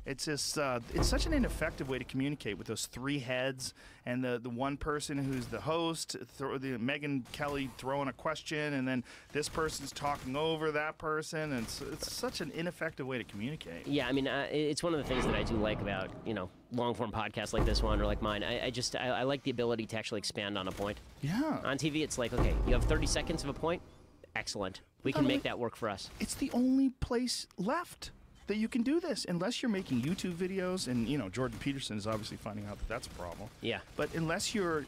it's just it's such an ineffective way to communicate with those 3 heads and the one person who's the host, the Megyn Kelly throwing a question, and then this person's talking over that person, and it's such an ineffective way to communicate. Yeah, I mean, it's one of the things that I do like about, long form podcasts like this one or like mine. I like the ability to actually expand on a point. Yeah. On TV, it's like, okay, you have 30 seconds of a point. Excellent. We can make that work for us. It's the only place left that you can do this, unless you're making YouTube videos, and Jordan Peterson is obviously finding out that that's a problem. Yeah. But unless you're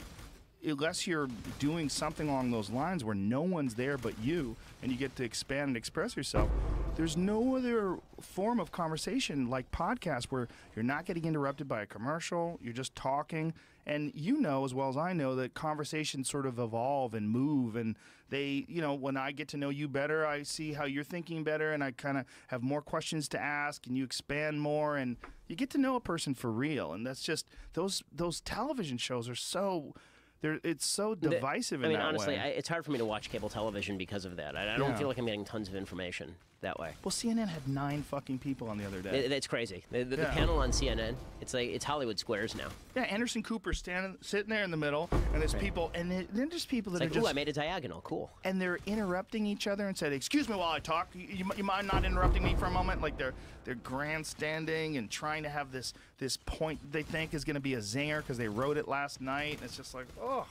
doing something along those lines where no one's there but you, and you get to expand and express yourself, there's no other form of conversation like podcast where you're not getting interrupted by a commercial, you're just talking, and as well as I know that conversations sort of evolve and move, and they, when I get to know you better, I see how you're thinking better, and I kind of have more questions to ask, and you expand more, and you get to know a person for real, and that's just, those television shows are so... It's so divisive in that way. Honestly, it's hard for me to watch cable television because of that. I don't feel like I'm getting tons of information that way. Well, CNN had 9 fucking people on the other day. It's crazy. The panel on CNN, it's Hollywood Squares now. Yeah, Anderson Cooper sitting there in the there, and there's people, and then there's people that It's are like, just... ooh, I made a diagonal. Cool. And they're interrupting each other and said, "Excuse me while I talk. You mind not interrupting me for a moment?" Like they're grandstanding and trying to have this point they think is going to be a zinger because they wrote it last night. And it's just like, oh.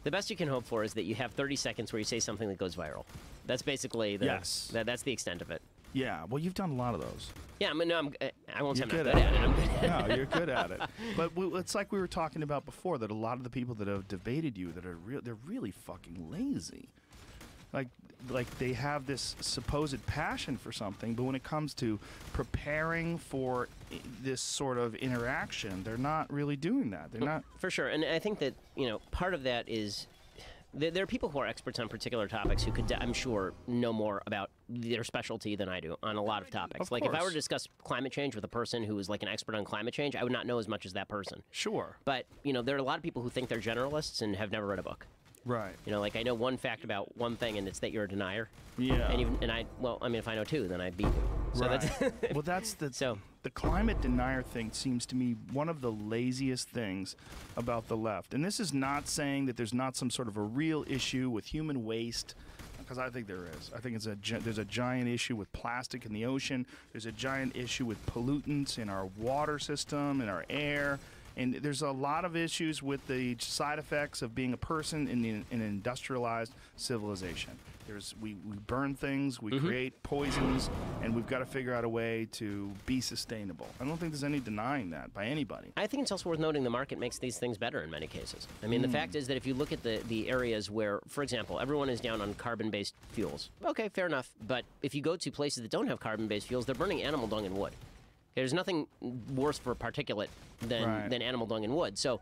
The best you can hope for is that you have 30 seconds where you say something that goes viral. That's basically that's the extent of it. Yeah, well, you've done a lot of those. Yeah, I won't say I'm not good good at it. I'm good at it. No, you're good at it. But it's like we were talking about before, that a lot of the people that have debated you that are they're really fucking lazy. Like they have this supposed passion for something, but when it comes to preparing for this sort of interaction, they're not really doing that. They're not. For sure, and I think that part of that is there are people who are experts on particular topics who could, I'm sure, know more about their specialty than I do on a lot of topics. Of like if I were course. to discuss climate change with a person who is like an expert on climate change, I would not know as much as that person. Sure. But there are a lot of people who think they're generalists and have never read a book. Right. Like I know one fact about one thing, and it's that you're a denier. Yeah. And if I know 2, then I beat you. So right. that's Well, that's the So- the climate denier thing seems to me one of the laziest things about the left. And this is not saying that there's not some sort of a real issue with human waste, because I think there is. I think there's a giant issue with plastic in the ocean. There's a giant issue with pollutants in our water system, in our air. And there's a lot of issues with the side effects of being a person in an industrialized civilization. We burn things, we create poisons, and we've got to figure out a way to be sustainable. I don't think there's any denying that by anybody. I think it's also worth noting the market makes these things better in many cases. I mean, the fact is that if you look at the areas where, for example, everyone is down on carbon-based fuels. Okay, fair enough. But if you go to places that don't have carbon-based fuels, they're burning animal dung and wood. Okay, there's nothing worse for particulate than animal dung and wood. So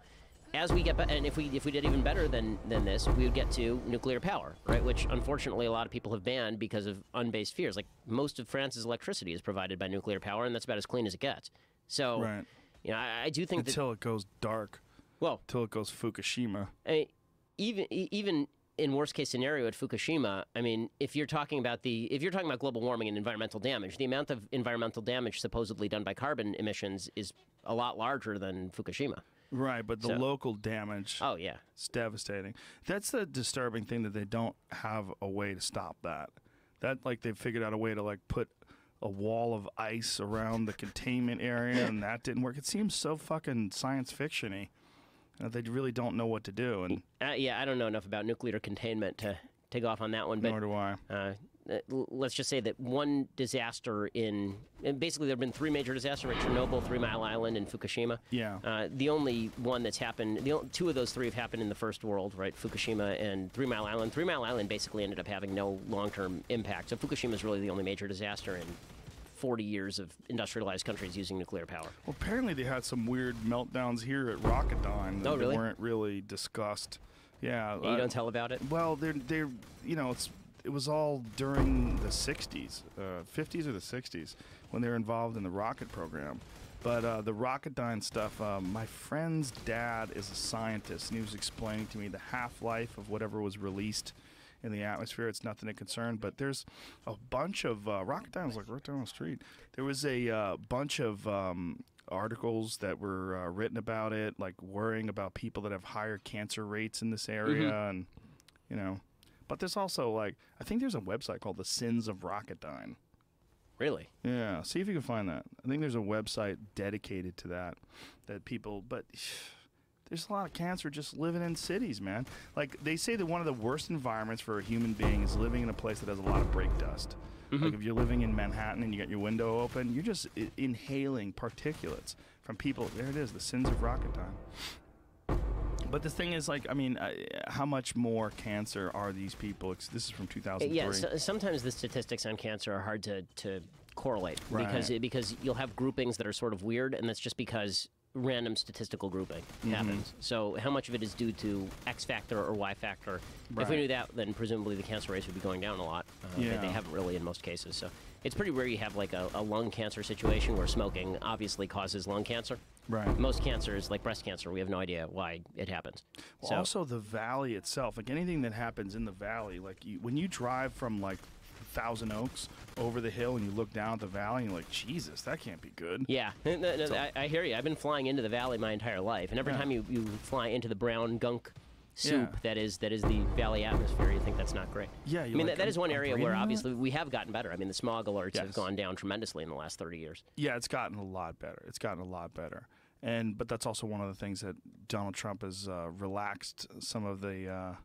as we get, and if we did even better than this, we would get to nuclear power, right? Which unfortunately a lot of people have banned because of unbased fears. Like most of France's electricity is provided by nuclear power, and that's about as clean as it gets. So, Right. I do think Until it goes dark. Well, Until it goes Fukushima. even in worst case scenario at Fukushima, I mean, if you're talking about global warming and environmental damage, the amount of environmental damage supposedly done by carbon emissions is a lot larger than Fukushima. Right, but the local damage Oh yeah. is devastating. That's the disturbing thing, that they don't have a way to stop that. They've figured out a way to put a wall of ice around the containment area, and that didn't work. It seems so fucking science fiction-y. They really don't know what to do. And I don't know enough about nuclear containment to go off on that one. But, nor do I. let's just say that one disaster and basically there have been 3 major disasters, right? Chernobyl, 3 Mile Island, and Fukushima. Yeah. The only one that's happened, 2 of those 3 have happened in the first world, right? Fukushima and 3 Mile Island. 3 Mile Island basically ended up having no long-term impact. So Fukushima is really the only major disaster in 40 years of industrialized countries using nuclear power. Well, apparently they had some weird meltdowns here at Rocketdyne that really? weren't really discussed. Yeah. You don't tell about it? Well, they're it was all during the 60s, 50s or the 60s, when they were involved in the rocket program. But the Rocketdyne stuff, my friend's dad is a scientist, and he was explaining to me the half-life of whatever was released in the atmosphere. It's nothing to concern, but there's a bunch of Rocketdyne was like right down the street. There was a bunch of articles that were written about it, like worrying about people that have higher cancer rates in this area, and But there's also like I think there's a website called The Sins of Rocketdyne. Really? Yeah, see if you can find that. I think there's a website dedicated to that people, but there's a lot of cancer just living in cities, man. Like, they say that one of the worst environments for a human being is living in a place that has a lot of brake dust. Like, if you're living in Manhattan and you got your window open, you're just inhaling particulates from people. There it is, the sins of Rocketdyne. But the thing is, like, I mean, how much more cancer are these people? This is from 2003. Yeah, sometimes the statistics on cancer are hard to correlate Right. because you'll have groupings that are sort of weird, and that's just because random statistical grouping happens. So how much of it is due to X factor or Y factor? If we Right. knew that, then presumably the cancer rates would be going down a lot. Yeah. But they haven't really in most cases. So it's pretty rare you have like a lung cancer situation where smoking obviously causes lung cancer. Right. Most cancers, like breast cancer, we have no idea why it happens. Well, So also the valley itself, like anything that happens in the valley, like when you drive from like Thousand Oaks over the hill and you look down at the valley and you're like, Jesus, that can't be good. yeah, I hear you. I've been flying into the valley my entire life, and every Yeah. time you fly into the brown gunk soup Yeah. that is the valley atmosphere, you think that's not great. Yeah, I you're mean like, that is one I'm area breathing where that? obviously we have gotten better. I mean the smog alerts have Yes. gone down tremendously in the last 30 years. Yeah, it's gotten a lot better. But that's also one of the things that Donald Trump has relaxed some of the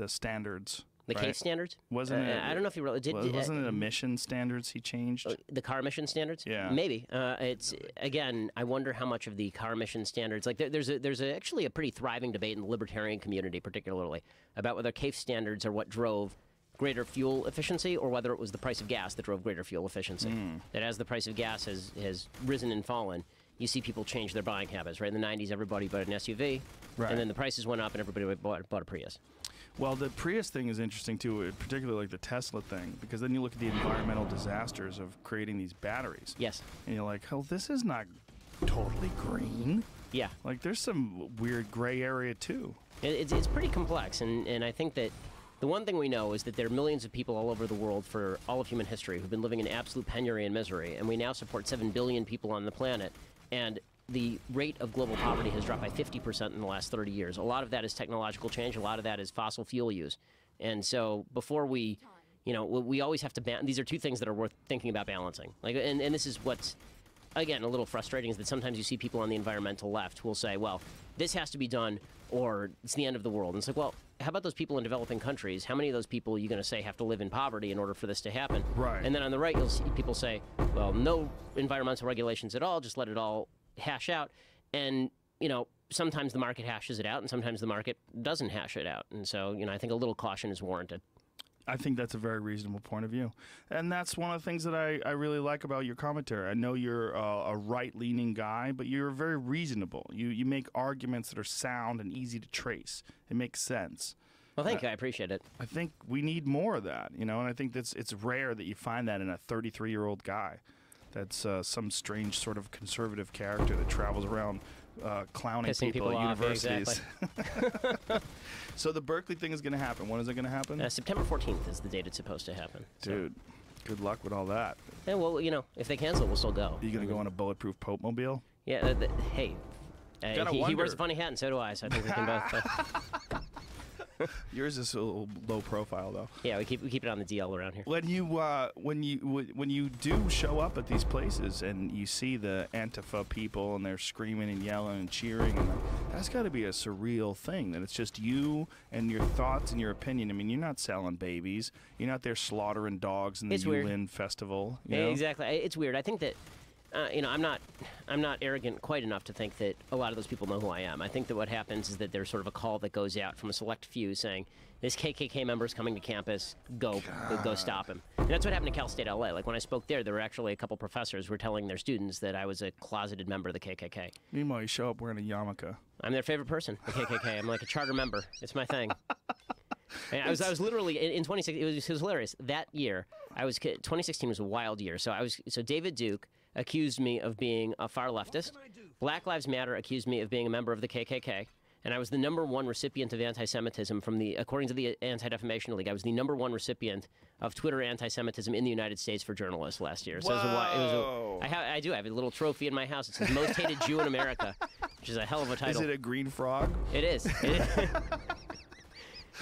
standards. The right? CAFE standards? Wasn't it? I don't know if you really did. Wasn't it emission standards he changed? The car emission standards? Yeah. Maybe. It's again. I wonder how much of the car emission standards. Like there's actually a pretty thriving debate in the libertarian community, particularly, about whether CAFE standards are what drove greater fuel efficiency or whether it was the price of gas that drove greater fuel efficiency. That as the price of gas has risen and fallen, you see people change their buying habits. Right in the 90s, everybody bought an SUV, Right. and then the prices went up, and everybody bought a Prius. Well, the Prius thing is interesting too, particularly like the Tesla thing, because then you look at the environmental disasters of creating these batteries. Yes. And you're like, oh, this is not totally green. Yeah. Like, there's some weird gray area too. It's pretty complex, and I think that the one thing we know is that there are millions of people all over the world for all of human history who've been living in absolute penury and misery, and we now support 7 billion people on the planet, and the rate of global poverty has dropped by 50% in the last 30 years. A lot of that is technological change. A lot of that is fossil fuel use. And so before we, we always have to these are two things that are worth thinking about balancing. Like, and this is what's, again, a little frustrating is that sometimes you see people on the environmental left who will say, well, this has to be done or it's the end of the world. And it's like, well, how about those people in developing countries? How many of those people are you going to say have to live in poverty in order for this to happen? Right. And then on the right, you'll see people say, well, no environmental regulations at all, just let it all hash out. And, sometimes the market hashes it out and sometimes the market doesn't hash it out. And so, I think a little caution is warranted. I think that's a very reasonable point of view. And that's one of the things that I really like about your commentary. I know you're a right-leaning guy, but you're very reasonable. You make arguments that are sound and easy to trace. It makes sense. Well, thank you. I appreciate it. I think we need more of that, and I think it's rare that you find that in a 33-year-old guy. That's some strange sort of conservative character that travels around clowning Pissing people at off, yeah, universities. exactly. So the Berkeley thing is going to happen. When is it going to happen? September 14th is the date it's supposed to happen. So. Dude, good luck with all that. Yeah, well, if they cancel, we'll still go. Are you going to go on a bulletproof Pope mobile? Yeah, hey, Gotta he wonder. wears a funny hat and so do I, so I think we can both. Yours is a little low profile, though. Yeah, we keep it on the DL around here. When you do show up at these places and you see the Antifa people and they're screaming and yelling and cheering, and that's got to be a surreal thing. That it's just you and your thoughts and your opinion. I mean, you're not selling babies. You're not there slaughtering dogs in the Yulin Festival. You know? Exactly. It's weird. I think that. I'm not arrogant quite enough to think that a lot of those people know who I am. I think that what happens is that there's sort of a call that goes out from a select few saying, this KKK member is coming to campus, go stop him. And that's what happened to Cal State LA. Like when I spoke there were actually a couple professors who were telling their students that I was a closeted member of the KKK. Meanwhile, you show up wearing a yarmulke. I'm their favorite person, the KKK. I'm like a charter member. It's my thing. And I was literally in 2016. It was hilarious. That year, 2016 was a wild year. So David Duke accused me of being a far leftist. Black Lives Matter accused me of being a member of the KKK. And I was the #1 recipient of anti-Semitism according to the Anti-Defamation League. I was the #1 recipient of Twitter anti-Semitism in the United States for journalists last year. So I do have a little trophy in my house. It says Most Hated Jew in America, which is a hell of a title. Is it a green frog? It is.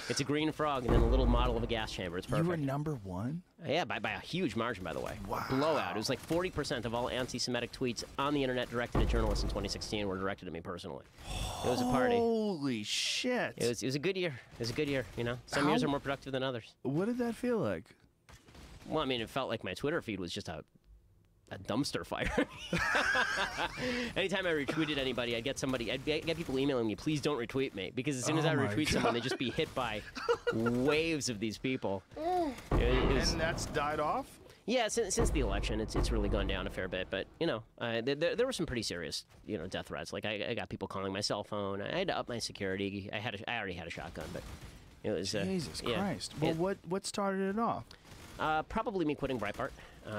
It's a green frog and then a little model of a gas chamber. It's perfect. You were #1? Yeah, by a huge margin, by the way. Wow. Blowout. It was like 40% of all anti-Semitic tweets on the internet directed at journalists in 2016 were directed at me personally. It was a party. Holy shit. It was a good year. It was a good year, you know. Some years are more productive than others. What did that feel like? Well, I mean, it felt like my Twitter feed was just a dumpster fire. Anytime I retweeted anybody, I'd get people emailing me, please don't retweet me. Because as soon as I retweet someone, they'd just be hit by waves of these people. And that's died off? Yeah, since the election, it's really gone down a fair bit. But, you know, there were some pretty serious, death threats. Like, I got people calling my cell phone. I had to up my security. I already had a shotgun, but it was... Jesus Christ. Well, what started it off? Probably me quitting Breitbart.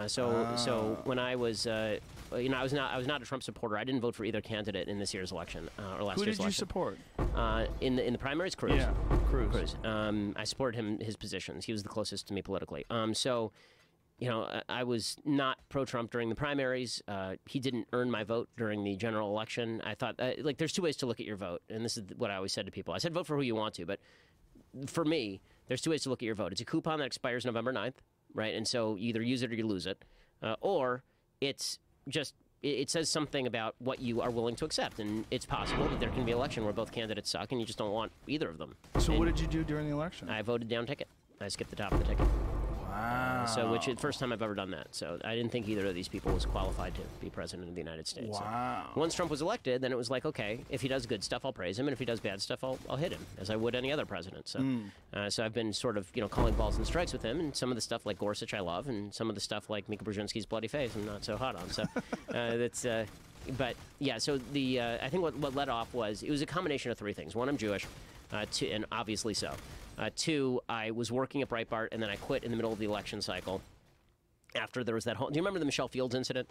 So when I was, I was not a Trump supporter. I didn't vote for either candidate in this year's election or last year's election. Who did you support? In the primaries, Cruz. Yeah, Cruz. I supported his positions. He was the closest to me politically. I was not pro-Trump during the primaries. He didn't earn my vote during the general election. I thought, there's two ways to look at your vote, and this is what I always said to people. I said, vote for who you want to, but for me, there's two ways to look at your vote. It's a coupon that expires November 9th, right? And so you either use it or you lose it. Or it's just, it says something about what you are willing to accept. And it's possible that there can be an election where both candidates suck and you just don't want either of them. So what did you do during the election? I voted down ticket. I skipped the top of the ticket. Wow. Which is the first time I've ever done that. So I didn't think either of these people was qualified to be president of the United States. Wow. So once Trump was elected, then it was like, okay, if he does good stuff, I'll praise him, and if he does bad stuff, I'll hit him, as I would any other president. So, so I've been sort of, calling balls and strikes with him, and some of the stuff like Gorsuch I love, and some of the stuff like Mika Brzezinski's bloody face I'm not so hot on. So that's. But yeah, so I think what led off was it was a combination of three things. One, I'm Jewish, and obviously so. Two, I was working at Breitbart, and then I quit in the middle of the election cycle. After there was that whole... Do you remember the Michelle Fields incident?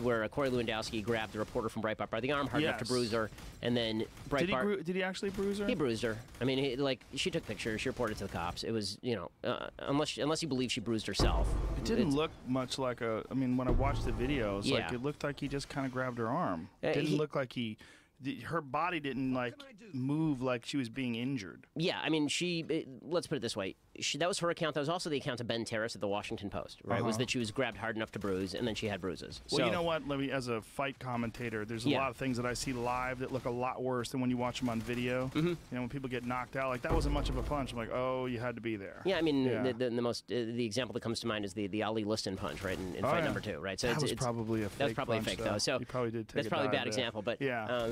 Where Corey Lewandowski grabbed the reporter from Breitbart by the arm, hard enough to bruise her, and then Breitbart... Did he actually bruise her? He bruised her. I mean, she took pictures, she reported to the cops. It was, unless you believe she bruised herself. It didn't look much like when I watched the videos, it looked like he just kind of grabbed her arm. It didn't look like her body didn't move like she was being injured. Yeah, I mean, let's put it this way. That was her account. That was also the account of Ben Terrace at the Washington Post, right? Was that she was grabbed hard enough to bruise, and then she had bruises. Well, you know what? As a fight commentator, there's a lot of things that I see live that look a lot worse than when you watch them on video. When people get knocked out, that wasn't much of a punch. I'm like, oh, you had to be there. Yeah, I mean, the example that comes to mind is the Ali Liston punch, right, in fight number 2, right? So that was probably a fake. That was probably punch, a fake, though. So he probably did take that's probably a bad example, but yeah.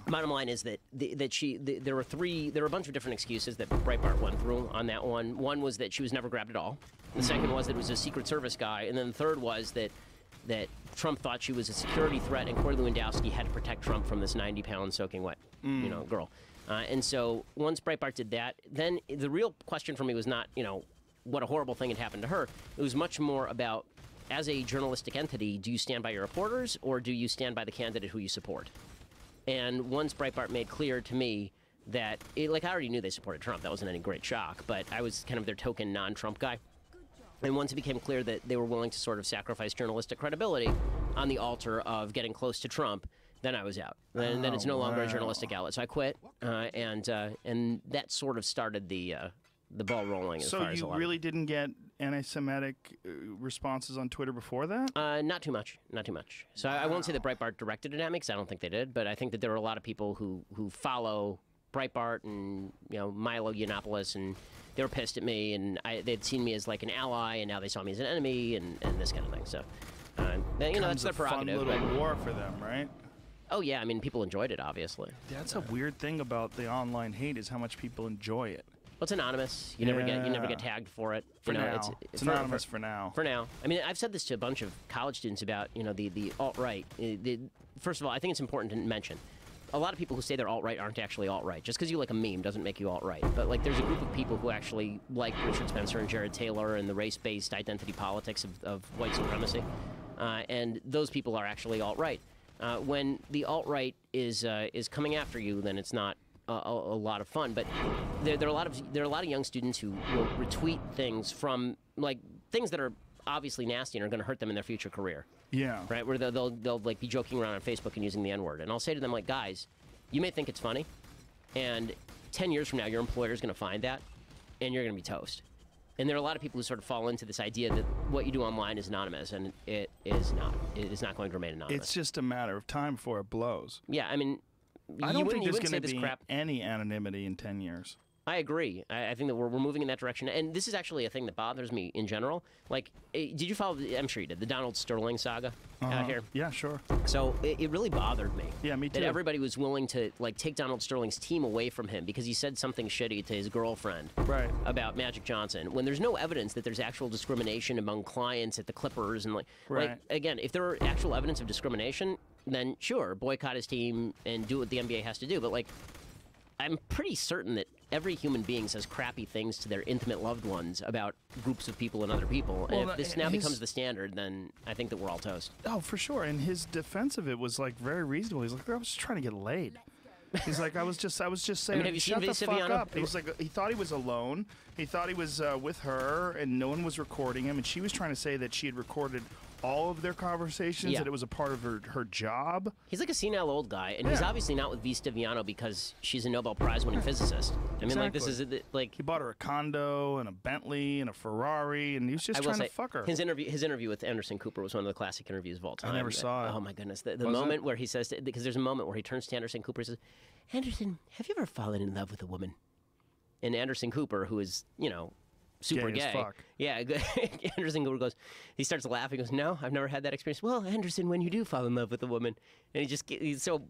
Bottom line is that there were a bunch of different excuses that Breitbart went through on that one. One was that she was never grabbed at all. The second was that it was a Secret Service guy, and then the third was that Trump thought she was a security threat, and Corey Lewandowski had to protect Trump from this 90-pound soaking wet, girl. And so once Breitbart did that, then the real question for me was not, what a horrible thing had happened to her. It was much more about, as a journalistic entity, do you stand by your reporters, or do you stand by the candidate who you support? And once Breitbart made clear to me that, I already knew they supported Trump. That wasn't any great shock, but I was kind of their token non-Trump guy. And once it became clear that they were willing to sort of sacrifice journalistic credibility on the altar of getting close to Trump, then I was out. Then it's no longer a journalistic outlet. So I quit, and that sort of started the ball rolling. As so far as you really didn't get anti-Semitic responses on Twitter before that? Not too much. Not too much. So I won't say that Breitbart directed it at me, because I don't think they did. But I think that there were a lot of people who follow Breitbart and Milo Yiannopoulos, and they were pissed at me, and they'd seen me as like an ally, and now they saw me as an enemy, and this kind of thing. So that's their prerogative. Fun little war for them, right? Oh yeah, I mean, people enjoyed it, obviously. That's a weird thing about the online hate is how much people enjoy it. Well, it's anonymous. You never get tagged for it. For now. It's anonymous for now. For now. I mean, I've said this to a bunch of college students about, the alt-right. First of all, I think it's important to mention, a lot of people who say they're alt-right aren't actually alt-right. Just because you like a meme doesn't make you alt-right. But, like, there's a group of people who actually like Richard Spencer and Jared Taylor and the race-based identity politics of white supremacy. And those people are actually alt-right. When the alt-right is coming after you, then it's not a lot of fun. But there are a lot of young students who will retweet things from, like, things that are obviously nasty and are going to hurt them in their future career. Yeah. Right? Where they'll like be joking around on Facebook and using the N-word. And I'll say to them, like, guys, you may think it's funny, and 10 years from now, your employer is going to find that, and you're going to be toast. And there are a lot of people who sort of fall into this idea that what you do online is anonymous, and it is not. It is not going to remain anonymous. It's just a matter of time before it blows. Yeah, I mean, I don't think there's going to be crap. any anonymity in 10 years. I agree. I think that we're moving in that direction. And this is actually a thing that bothers me in general. Like, did you follow, I'm sure you did, the Donald Sterling saga out here? Yeah, sure. So it really bothered me. Yeah, me too. That everybody was willing to, like, take Donald Sterling's team away from him because he said something shitty to his girlfriend about Magic Johnson, when there's no evidence that there's actual discrimination among clients at the Clippers. And, like, again, if there are actual evidence of discrimination, then sure, boycott his team and do what the NBA has to do. But, like, I'm pretty certain that every human being says crappy things to their intimate loved ones about groups of people and other people. And if this now becomes the standard, then I think that we're all toast. Oh, for sure. And his defense of it was, like, very reasonable. He's like, I was just trying to get laid. He's like, I was just saying, have you shut seen the fuck Viviano? up. He was like, he thought he was alone. He thought he was with her, and no one was recording him. And she was trying to say that she had recorded all of their conversations, that it was a part of her job. He's like a senile old guy, and he's obviously not with V. Stiviano because she's a Nobel Prize-winning physicist. I mean, like, this is like he bought her a condo and a Bentley and a Ferrari, and he was just trying to fuck her. His interview with Anderson Cooper was one of the classic interviews of all time. I never saw it. Oh my goodness, the moment where he says, because there's a moment where he turns to Anderson Cooper and says, "Anderson, have you ever fallen in love with a woman?" And Anderson Cooper, who is, super gay as fuck. Yeah, Anderson Cooper goes, he starts laughing, he goes, "No, I've never had that experience." "Well, Anderson, when you do fall in love with a woman," and he's so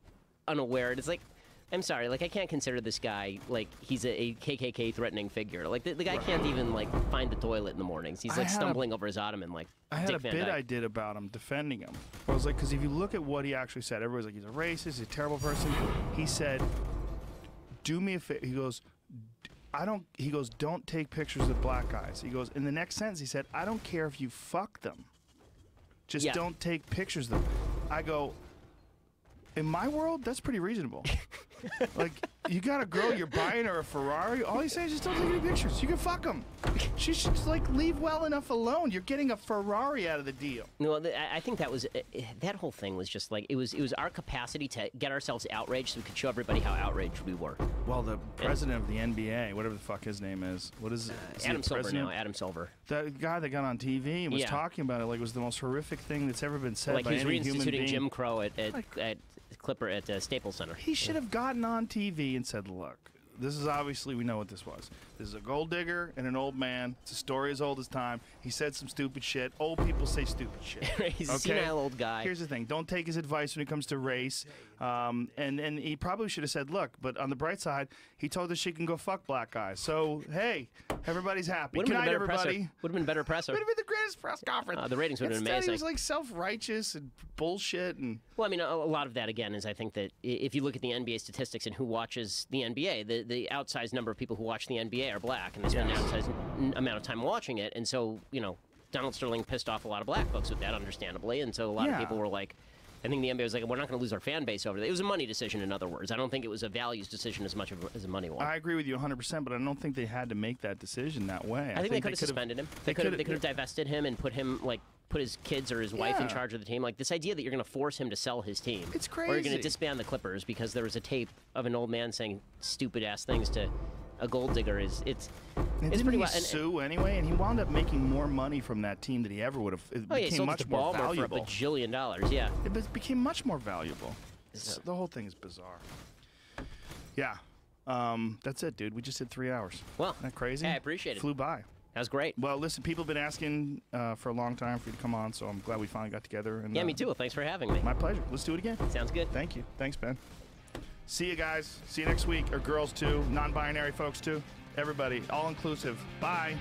unaware, and it's like, I'm sorry, like, I can't consider this guy, like, he's a KKK threatening figure. Like, the guy can't even, like, find the toilet in the mornings. He's, like, stumbling over his ottoman, like I had Dick a Van bit Dyke. I did about him, defending him. I was like, because if you look at what he actually said, everybody's like, he's a racist, he's a terrible person. He said, do me a favor. He goes, don't take pictures of black guys. He goes, in the next sentence, he said, I don't care if you fuck them. Just don't take pictures of them. I go, in my world, that's pretty reasonable. Like, you got a girl, you're buying her a Ferrari, all you say is just don't take any pictures. You can fuck them. She should, like, leave well enough alone. You're getting a Ferrari out of the deal. No, I think that was that whole thing was just like it was our capacity to get ourselves outraged so we could show everybody how outraged we were. Well, the president of the NBA, whatever the fuck his name is, what is Adam Silver now, Adam Silver. The guy that got on TV and was talking about it like it was the most horrific thing that's ever been said by any human being. Like he was reinstituting Jim Crow at Clipper at Staples Center. He should have gotten on TV and said, look, this is obviously, we know what this was. This is a gold digger and an old man. It's a story as old as time. He said some stupid shit. Old people say stupid shit. He's a senile old guy. Here's the thing. Don't take his advice when it comes to race. And he probably should have said, look, but on the bright side, he told us she can go fuck black guys. So, hey, everybody's happy. Good night, everybody. Would have been better presser. Would have been the greatest press conference. The ratings would have been Instead, amazing. he was like self-righteous and bullshit. And well, I mean, a lot of that, again, is I think that if you look at the NBA statistics and who watches the NBA, the outsized number of people who watch the NBA are black, and they spend an outsized amount of time watching it. And so, Donald Sterling pissed off a lot of black folks with that, understandably. And so a lot of people were like, I think the NBA was like, we're not going to lose our fan base over that. It was a money decision, in other words. I don't think it was a values decision as much as a money one. I agree with you 100%, but I don't think they had to make that decision that way. I think they could have suspended him. They could have divested him and put him, like, put his kids or his wife in Yeah. charge of the team. Like this idea that you're going to force him to sell his team. It's Or you're going crazy. to disband the Clippers because there was a tape of an old man saying stupid ass things to a gold digger. It's And it's didn't pretty he wild. sue anyway? And he wound up making more money from that team than he ever would have. It Oh yeah, he became sold it much to more Baltimore for a valuable. bajillion dollars. Yeah. Became much more valuable. So- The whole thing is bizarre. Yeah. That's it, dude. We just did 3 hours. Well, Isn't that crazy? hey, I appreciate it. Flew by. That was great. Well, listen, people have been asking for a long time for you to come on, so I'm glad we finally got together. And, Yeah, me too. Well, thanks for having me. My pleasure. Let's do it again. Sounds good. Thank you. Thanks, Ben. See you guys. See you next week. Or girls, too. Non-binary folks, too. Everybody. All inclusive. Bye.